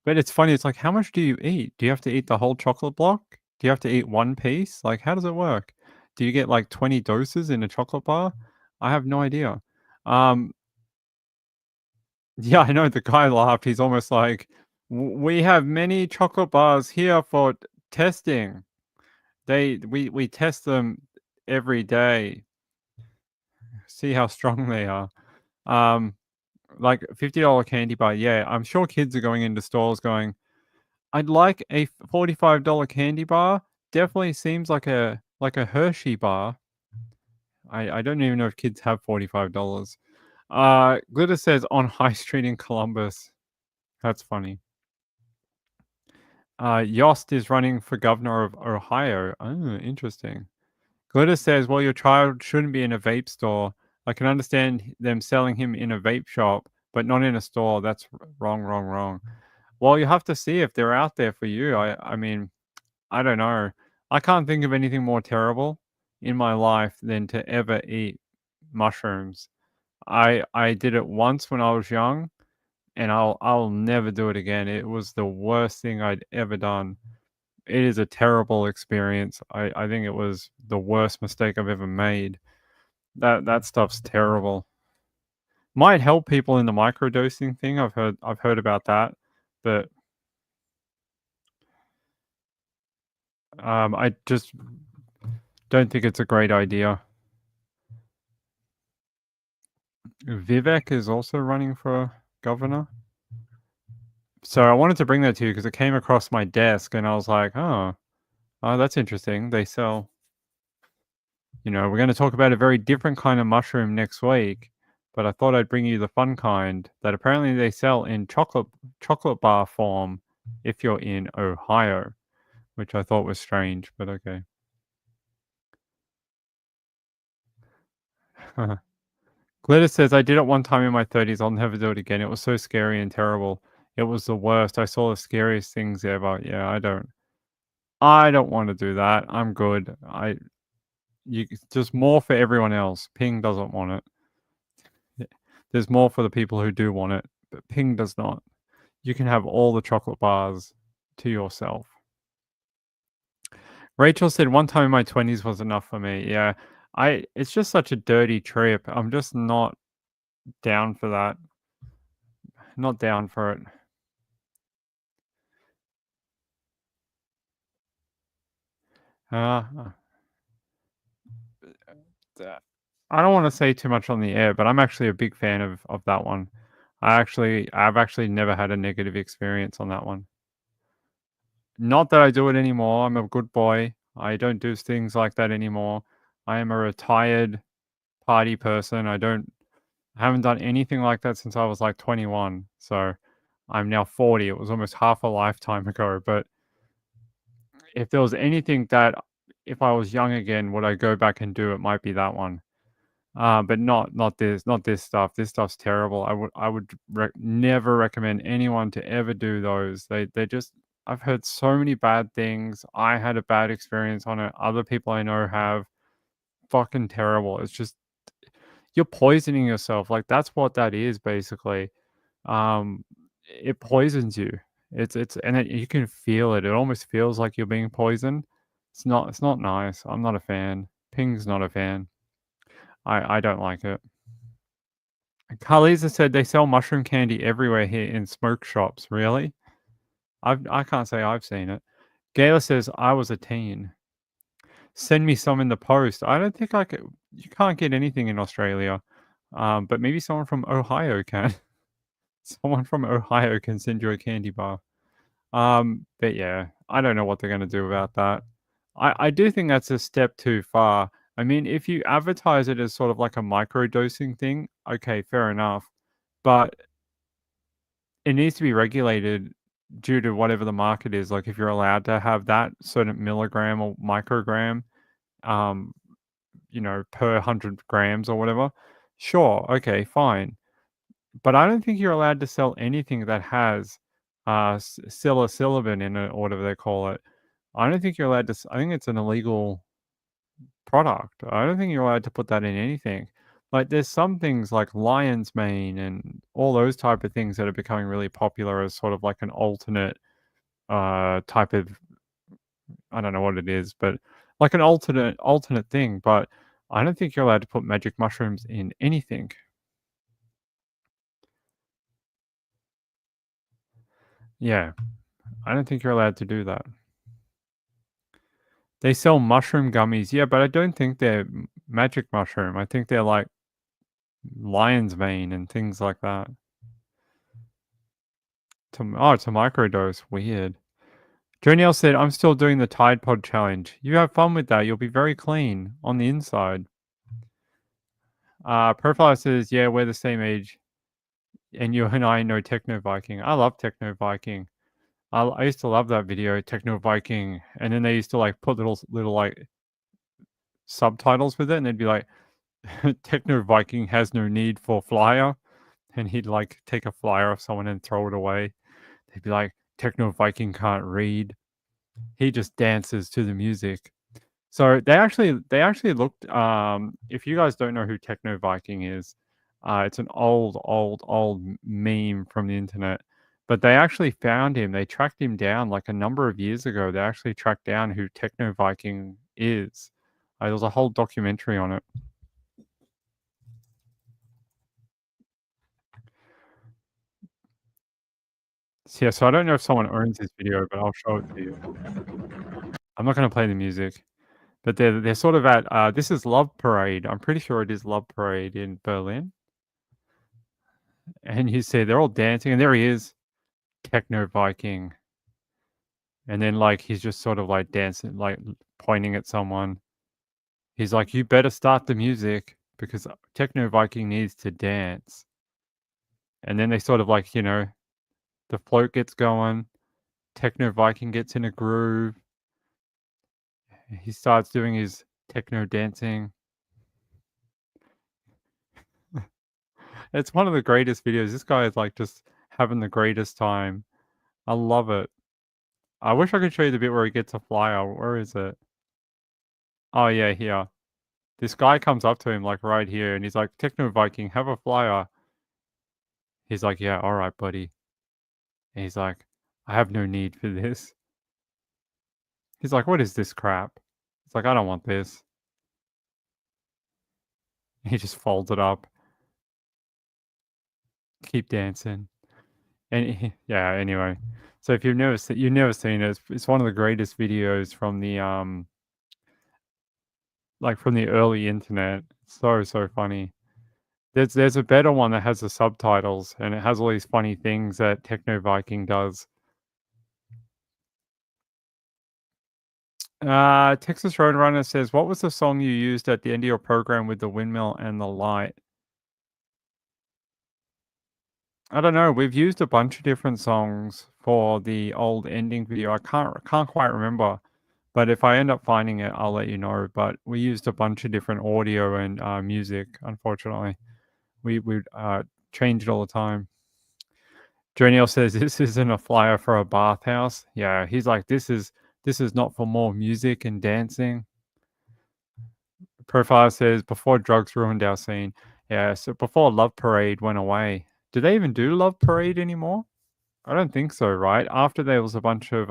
it's funny. It's like, how much do you eat? Do you have to eat the whole chocolate block? Do you have to eat one piece? Like, how does it work? Do you get like 20 doses in a chocolate bar? I have no idea. Yeah, I know the guy laughed. He's almost like, we have many chocolate bars here for testing. We test them every day. See how strong they are. Like $50 candy bar. Yeah, I'm sure kids are going into stores going, I'd like a $45 candy bar. Definitely seems like a Hershey bar. I don't even know if kids have $45. Glitter says on High Street in Columbus. That's funny. Yost is running for governor of Ohio. Oh, interesting. Glitter says, well, your child shouldn't be in a vape store. I can understand them selling him in a vape shop, but not in a store. That's wrong. Well, you have to see if they're out there for you. I mean, I don't know. I can't think of anything more terrible in my life than to ever eat mushrooms. I did it once when I was young, and I'll never do it again. It was the worst thing I'd ever done. It is a terrible experience. I think it was the worst mistake I've ever made. That stuff's terrible. Might help people in the microdosing thing. I've heard about that, but I just don't think it's a great idea. Vivek is also running for governor. So I wanted to bring that to you because it came across my desk and I was like, oh, that's interesting. They sell, we're going to talk about a very different kind of mushroom next week, but I thought I'd bring you the fun kind that apparently they sell in chocolate bar form if you're in Ohio, which I thought was strange, but okay. Glitter says, I did it one time in my 30s. I'll never do it again. It was so scary and terrible. It was the worst. I saw the scariest things ever. Yeah, I don't want to do that. I'm good. Just more for everyone else. Ping doesn't want it. There's more for the people who do want it, but Ping does not. You can have all the chocolate bars to yourself. Rachel said one time in my 20s was enough for me. Yeah. It's just such a dirty trip. I'm just not down for that. Not down for it. I don't want to say too much on the air, but I'm actually a big fan of that one. I've actually never had a negative experience on that one. Not that I do it anymore. I'm a good boy. I don't do things like that anymore. I am a retired party person. I haven't done anything like that since I was like 21. So I'm now 40. It was almost half a lifetime ago. But if there was anything that, if I was young again, would I go back and do, it might be that one. But not this stuff. This stuff's terrible. I would never recommend anyone to ever do those. They just, I've heard so many bad things. I had a bad experience on it. Other people I know have. Fucking terrible. It's just, you're poisoning yourself. Like, that's what that is basically. It poisons you. You can feel it. It almost feels like you're being poisoned. It's not nice. I'm not a fan. Ping's not a fan. I don't like it. Carlisa said they sell mushroom candy everywhere here in smoke shops. Really? I can't say I've seen it. Gayla says I was a teen. Send me some in the post. I don't think I could. You can't get anything in Australia, but maybe someone from Ohio can. Someone from Ohio can send you a candy bar. But yeah, I don't know what they're gonna do about that. I do think that's a step too far. I mean, if you advertise it as sort of like a microdosing thing, okay, fair enough. But it needs to be regulated due to whatever the market is. Like, if you're allowed to have that certain milligram or microgram, per 100 grams or whatever, sure, okay, fine. But I don't think you're allowed to sell anything that has psilocybin in it, or whatever they call it. I don't think you're allowed to. I think it's an illegal product. I don't think you're allowed to put that in anything. Like, there's some things like lion's mane and all those type of things that are becoming really popular as sort of like an alternate type of, I don't know what it is, but like an alternate thing. But I don't think you're allowed to put magic mushrooms in anything. Yeah, I don't think you're allowed to do that. They sell mushroom gummies, yeah, but I don't think they're magic mushroom. I think they're like lion's mane and things like that. It's a microdose. Weird. Joniel said, I'm still doing the Tide Pod challenge. You have fun with that. You'll be very clean on the inside. Profile says, yeah, we're the same age. And you and I know Techno Viking. I love Techno Viking. I used to love that video, Techno Viking. And then they used to like put little like subtitles with it. And they'd be like, Techno Viking has no need for flyer. And he'd like take a flyer off someone and throw it away. They'd be like, Techno Viking can't read. He just dances to the music. So they actually looked. If you guys don't know who Techno Viking is, it's an old meme from the internet. But they actually found him. They tracked him down like a number of years ago. They actually tracked down who Techno Viking is. There was a whole documentary on it. Yeah, so I don't know if someone owns this video, but I'll show it to you. I'm not going to play the music, but they're sort of at this is Love Parade. I'm pretty sure it is Love Parade in Berlin. And you see they're all dancing, and there he is, Techno Viking. And then like he's just sort of like dancing, like pointing at someone. He's like, "You better start the music because Techno Viking needs to dance." And then they sort of like, the float gets going. Techno Viking gets in a groove. He starts doing his techno dancing. It's one of the greatest videos. This guy is like just having the greatest time. I love it. I wish I could show you the bit where he gets a flyer. Where is it? Oh, yeah, here. This guy comes up to him, like, right here, and he's like, Techno Viking, have a flyer. He's like, yeah, all right, buddy. And he's like, I have no need for this. He's like, what is this crap? It's like, I don't want this. He just folds it up. Keep dancing. And yeah, anyway. So if you've never seen it, it's one of the greatest videos from the like from the early internet. So funny. There's a better one that has the subtitles and it has all these funny things that Techno Viking does. Texas Roadrunner says, what was the song you used at the end of your program with the windmill and the light? I don't know. We've used a bunch of different songs for the old ending video. I can't quite remember, but if I end up finding it, I'll let you know. But we used a bunch of different audio and music. Unfortunately, we change it all the time. Joniel says this isn't a flyer for a bathhouse. Yeah, he's like this is not for more music and dancing. Profile says before drugs ruined our scene. Yeah, so before Love Parade went away. Do they even do Love Parade anymore? I don't think so, right? After there was a bunch of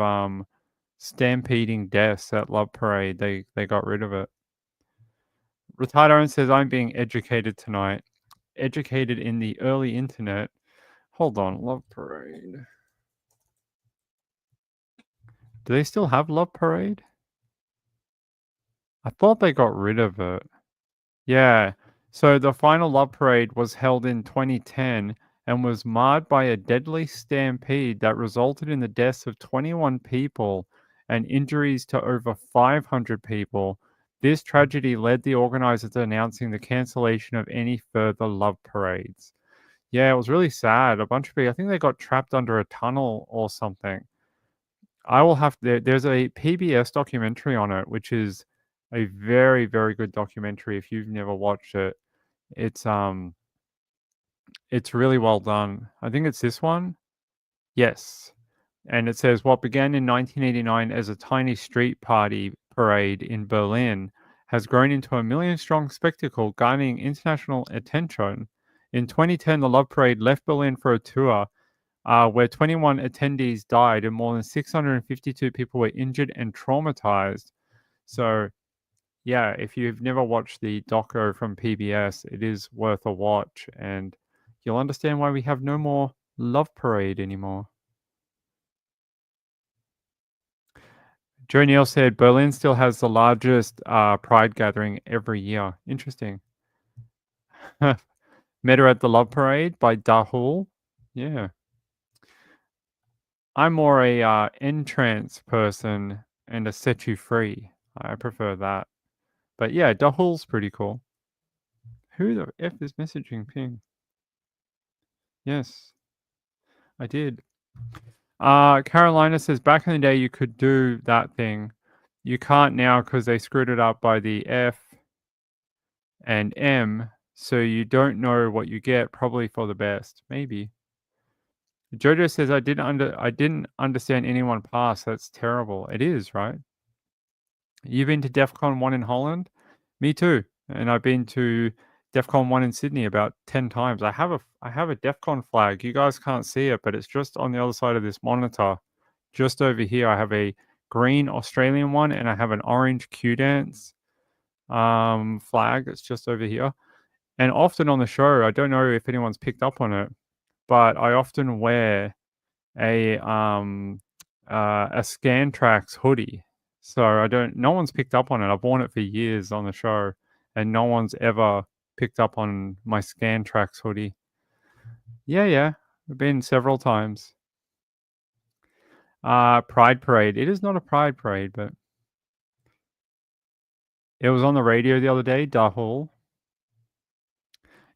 stampeding deaths at Love Parade, they got rid of it. Retardo says I'm being educated tonight. Educated in the early internet. Hold on, Love Parade. Do they still have Love Parade? I thought they got rid of it. Yeah. So the final Love Parade was held in 2010 and was marred by a deadly stampede that resulted in the deaths of 21 people and injuries to over 500 people. This tragedy led the organizers to announcing the cancellation of any further Love Parades. Yeah, it was really sad. A bunch of people, I think they got trapped under a tunnel or something. I will have there's a PBS documentary on it, which is a very, very good documentary if you've never watched it. It's really well done. I think it's this one. Yes. And it says what began in 1989 as a tiny street party parade in Berlin has grown into a million-strong spectacle garnering international attention. In 2010, the Love Parade left Berlin for a tour where 21 attendees died and more than 652 people were injured and traumatized. So, yeah, if you've never watched the doco from PBS, it is worth a watch, and you'll understand why we have no more Love Parade anymore. Joe Neal said Berlin still has the largest pride gathering every year. Interesting. Met her at the Love Parade by Dahul. Yeah. I'm more a entrance person and a set you free. I prefer that. But yeah, Dahul's pretty cool. Who the F is messaging Ping? Yes, I did. Carolina says back in the day you could do that thing. You can't now because they screwed it up by the F and M, so you don't know what you get, probably for the best. Maybe. Jojo says I didn't understand anyone pass. That's terrible. It is, right? You've been to DEF CON 1 in Holland? Me too. And I've been to DEF CON 1 in Sydney about 10 times. I have a DEF CON flag. You guys can't see it, but it's just on the other side of this monitor. Just over here, I have a green Australian one and I have an orange Q-Dance flag. It's just over here. And often on the show, I don't know if anyone's picked up on it, but I often wear a Scantrax hoodie. So no one's picked up on it. I've worn it for years on the show and no one's ever picked up on my Scantrax hoodie. Yeah. I've been several times. Pride Parade. It is not a Pride Parade, but it was on the radio the other day, Dahul.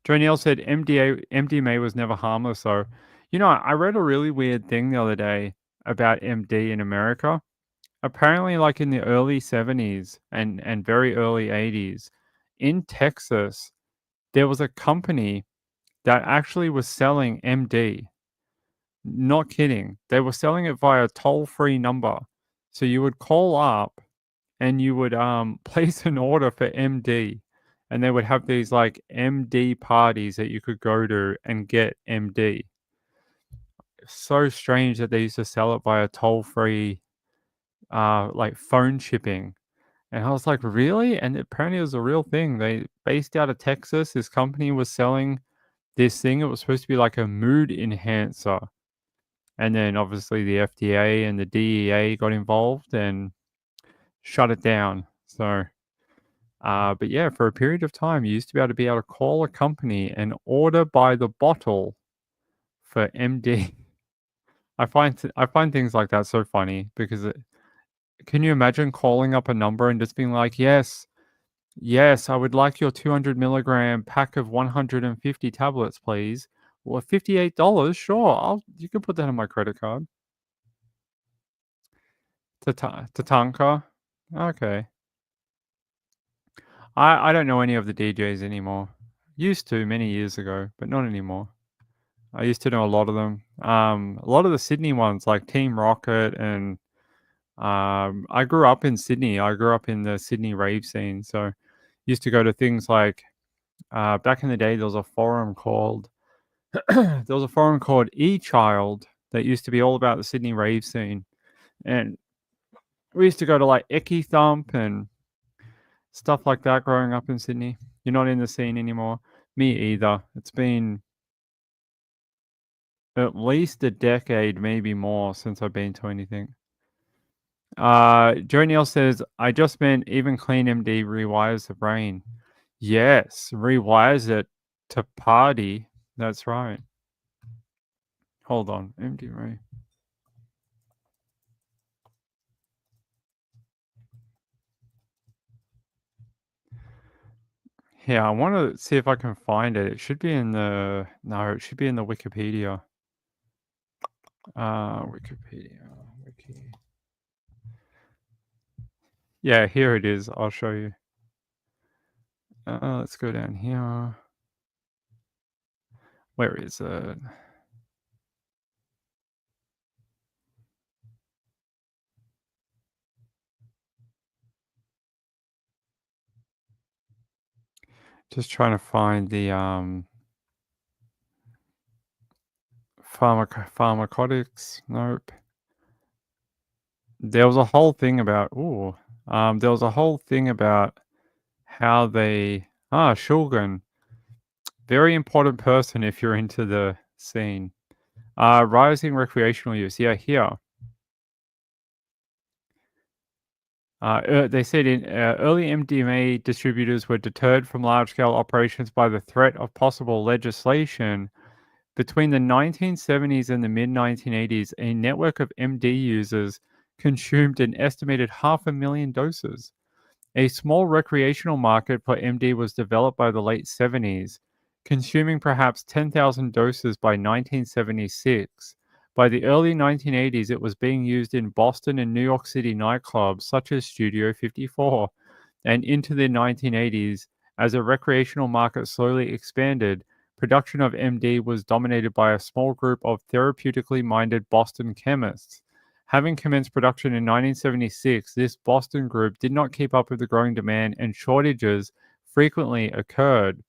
Joe Neal said MDMA was never harmless, though. You know, I read a really weird thing the other day about MD in America. Apparently, like in the early 70s and very early 80s, in Texas, there was a company that actually was selling MD. Not kidding. They were selling it via toll-free number. So you would call up and you would place an order for MD, and they would have these like MD parties that you could go to and get MD. So strange that they used to sell it via toll-free like phone shipping. And I was like, really? And apparently it was a real thing. They based out of Texas. This company was selling this thing. It was supposed to be like a mood enhancer. And then obviously the FDA and the DEA got involved and shut it down. So, but yeah, for a period of time, you used to be able to call a company and order by the bottle for MD. I find things like that so funny because can you imagine calling up a number and just being like, yes, I would like your 200 milligram pack of 150 tablets, please. Well, $58, sure. You can put that on my credit card. Tatanka, okay. I don't know any of the DJs anymore. Used to many years ago, but not anymore. I used to know a lot of them. A lot of the Sydney ones like Team Rocket and I grew up in Sydney. I grew up in the Sydney rave scene, so used to go to things like back in the day there was a forum called E-Child that used to be all about the Sydney rave scene. And we used to go to like Ecky Thump and stuff like that growing up in Sydney. You're not in the scene anymore. Me either. It's been at least a decade, maybe more, since I've been to anything. Joe Neal says, I just meant even clean MD rewires the brain. Yes, rewires it to party. That's right. Hold on, MD Ray. Yeah, I want to see if I can find it. It should be in the it should be in the Wikipedia. Wikipedia. Wiki. Yeah, here it is. I'll show you. Let's go down here. Where is it? Just trying to find the pharmacotics. Nope. There was a whole thing about there was a whole thing about how they Shulgin. Very important person if you're into the scene. Rising recreational use. Yeah, here. They said in early MDMA distributors were deterred from large-scale operations by the threat of possible legislation. Between the 1970s and the mid-1980s, a network of MD users consumed an estimated 500,000 doses. A small recreational market for MD was developed by the late 70s, consuming perhaps 10,000 doses by 1976. By the early 1980s, it was being used in Boston and New York City nightclubs such as Studio 54. And into the 1980s, as a recreational market slowly expanded, production of MD was dominated by a small group of therapeutically minded Boston chemists. Having commenced production in 1976, this Boston group did not keep up with the growing demand and shortages frequently occurred.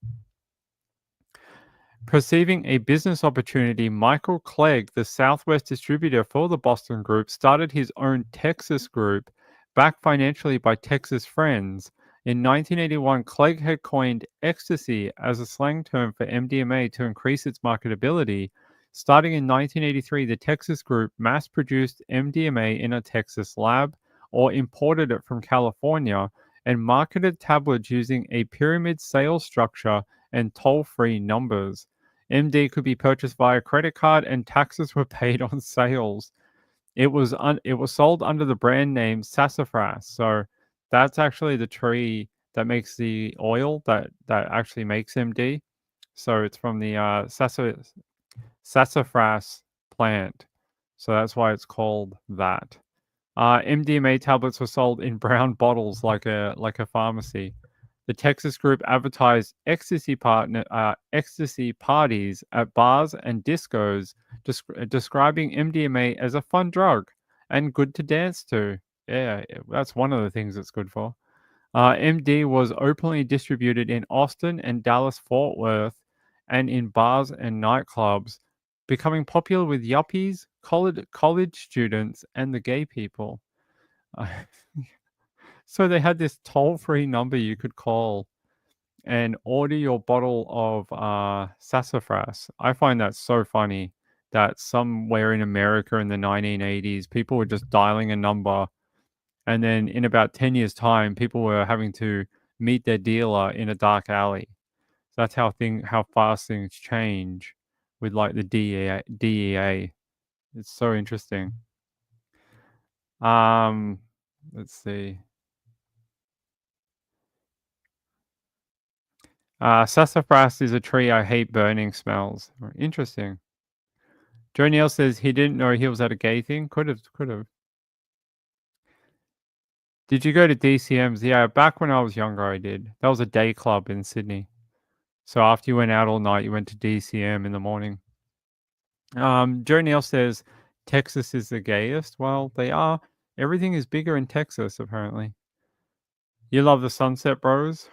Perceiving a business opportunity, Michael Clegg, the Southwest distributor for the Boston group, started his own Texas group, backed financially by Texas friends. In 1981, Clegg had coined ecstasy as a slang term for MDMA to increase its marketability. Starting in 1983, the Texas group mass-produced MDMA in a Texas lab or imported it from California and marketed tablets using a pyramid sales structure and toll-free numbers. MD could be purchased via credit card and taxes were paid on sales. It was sold under the brand name Sassafras. So that's actually the tree that makes the oil that actually makes MD. So it's from the sassafras plant. So that's why it's called that. MDMA tablets were sold in brown bottles like a pharmacy. The Texas group advertised ecstasy parties at bars and discos, describing MDMA as a fun drug and good to dance to. Yeah, that's one of the things it's good for. MD was openly distributed in Austin and Dallas-Fort Worth and in bars and nightclubs, becoming popular with yuppies, college students, and the gay people. So they had this toll-free number you could call and order your bottle of sassafras. I find that so funny that somewhere in America in the 1980s, people were just dialing a number, and then in about 10 years' time, people were having to meet their dealer in a dark alley. That's how fast things change with like the DEA. It's so interesting. Let's see. Sassafras is a tree I hate burning smells. Interesting. Joe Neal says he didn't know he was at a gay thing. Could have. Did you go to DCM's? Yeah, back when I was younger, I did. That was a day club in Sydney. So after you went out all night, you went to DCM in the morning. Joe Neal says Texas is the gayest. Well, they are. Everything is bigger in Texas, apparently. You love the Sunset Bros?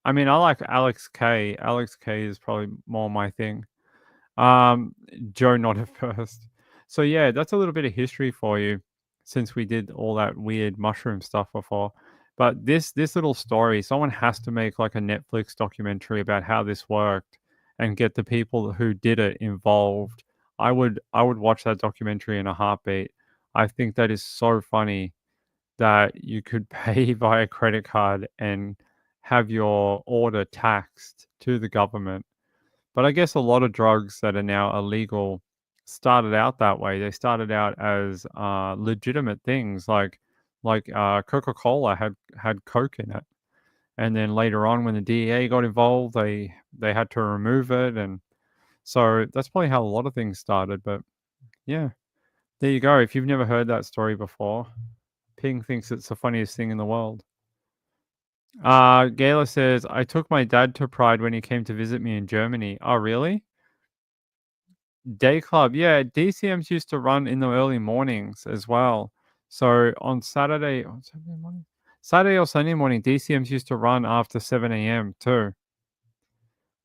I mean, I like Alex K. Alex K is probably more my thing. Joe nodded first. So yeah, that's a little bit of history for you, since we did all that weird mushroom stuff before. But this little story, someone has to make like a Netflix documentary about how this worked and get the people who did it involved. I would watch that documentary in a heartbeat. I think that is so funny that you could pay via credit card and have your order taxed to the government. But I guess a lot of drugs that are now illegal started out that way. They started out as legitimate things, like Coca-Cola had Coke in it, and then later on, when the DEA got involved, they had to remove it, and so that's probably how a lot of things started. But yeah, there you go. If you've never heard that story before, Ping thinks it's the funniest thing in the world. Gayla says, I took my dad to Pride when he came to visit me in Germany. Oh, really? Day club. Yeah, DCMs used to run in the early mornings as well. So on Saturday morning? Saturday or Sunday morning, DCMs used to run after 7 a.m. too.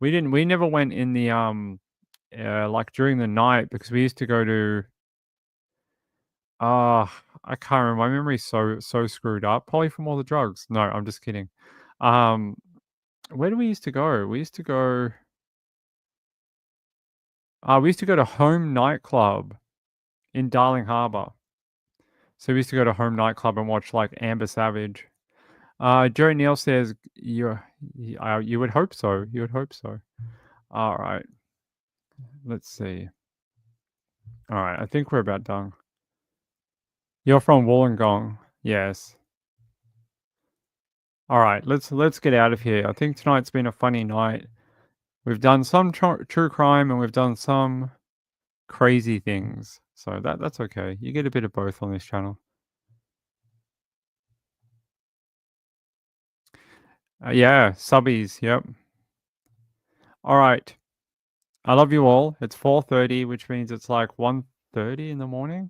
We never went in the like during the night, because we used to go to I can't remember. My memory's so screwed up. Probably from all the drugs. No, I'm just kidding. Where do we used to go? We used to go to Home Nightclub in Darling Harbour. So we used to go to Home Nightclub and watch like Amber Savage. Joe Neal says you would hope so. You would hope so. All right. Let's see. All right. I think we're about done. You're from Wollongong. Yes. All right. Let's get out of here. I think tonight's been a funny night. We've done some true crime and we've done some crazy things. So that's okay. You get a bit of both on this channel. Yeah, subbies. Yep. All right. I love you all. It's 4:30, which means it's like 1:30 in the morning.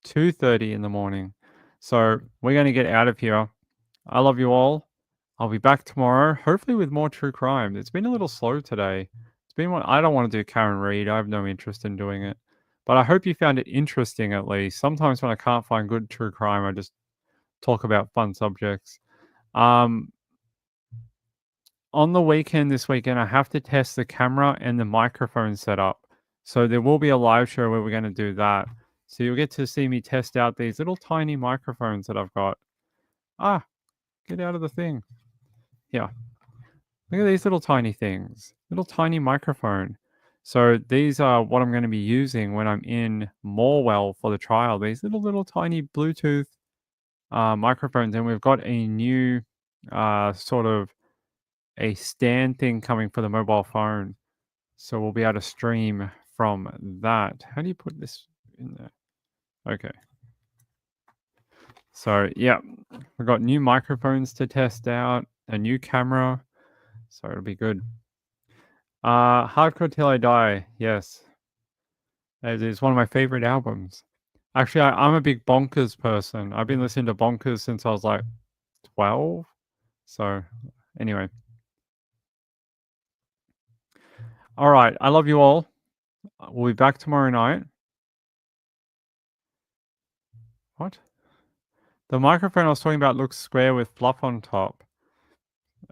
2:30 in the morning. So we're going to get out of here. I love you all. I'll be back tomorrow, hopefully with more true crime. It's been a little slow today. It's been one. I don't want to do Karen Reed. I have no interest in doing it. But I hope you found it interesting at least. Sometimes when I can't find good true crime, I just talk about fun subjects. On the weekend this weekend, I have to test the camera and the microphone setup. So there will be a live show where we're going to do that. So you'll get to see me test out these little tiny microphones that I've got. Get out of the thing. Yeah. Look at these little tiny things. Little tiny microphone. So these are what I'm going to be using when I'm in Morwell for the trial. These little tiny Bluetooth microphones. And we've got a new sort of a stand thing coming for the mobile phone. So we'll be able to stream from that. How do you put this in there? Okay. So yeah, we've got new microphones to test out, a new camera, so it'll be good. Hardcore Till I Die, yes. It is one of my favorite albums. Actually, I'm a big Bonkers person. I've been listening to Bonkers since I was like 12. So anyway. All right, I love you all. We'll be back tomorrow night. What? The microphone I was talking about looks square with fluff on top.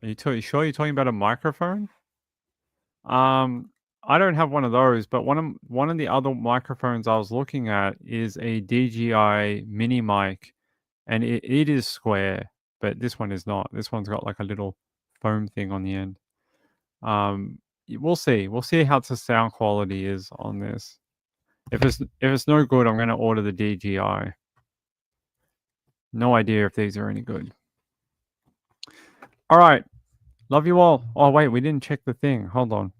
Are you sure you're talking about a microphone? I don't have one of those, but one of the other microphones I was looking at is a DJI mini mic, and it is square, but this one is not. This one's got like a little foam thing on the end. We'll see. We'll see how the sound quality is on this. If it's no good, I'm gonna order the DJI. No idea if these are any good. All right. Love you all. Oh, wait, we didn't check the thing. Hold on.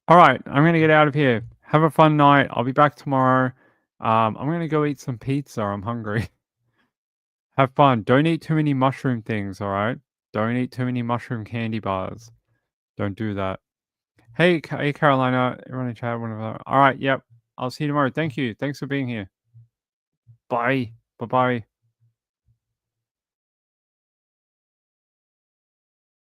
All right, I'm gonna get out of here. Have a fun night. I'll be back tomorrow. I'm gonna go eat some pizza. I'm hungry. Have fun. Don't eat too many mushroom things, all right? Don't eat too many mushroom candy bars. Don't do that. Hey, hey Carolina, everyone in chat, whatever. All right, yep. I'll see you tomorrow. Thank you. Thanks for being here. Bye. Bye-bye.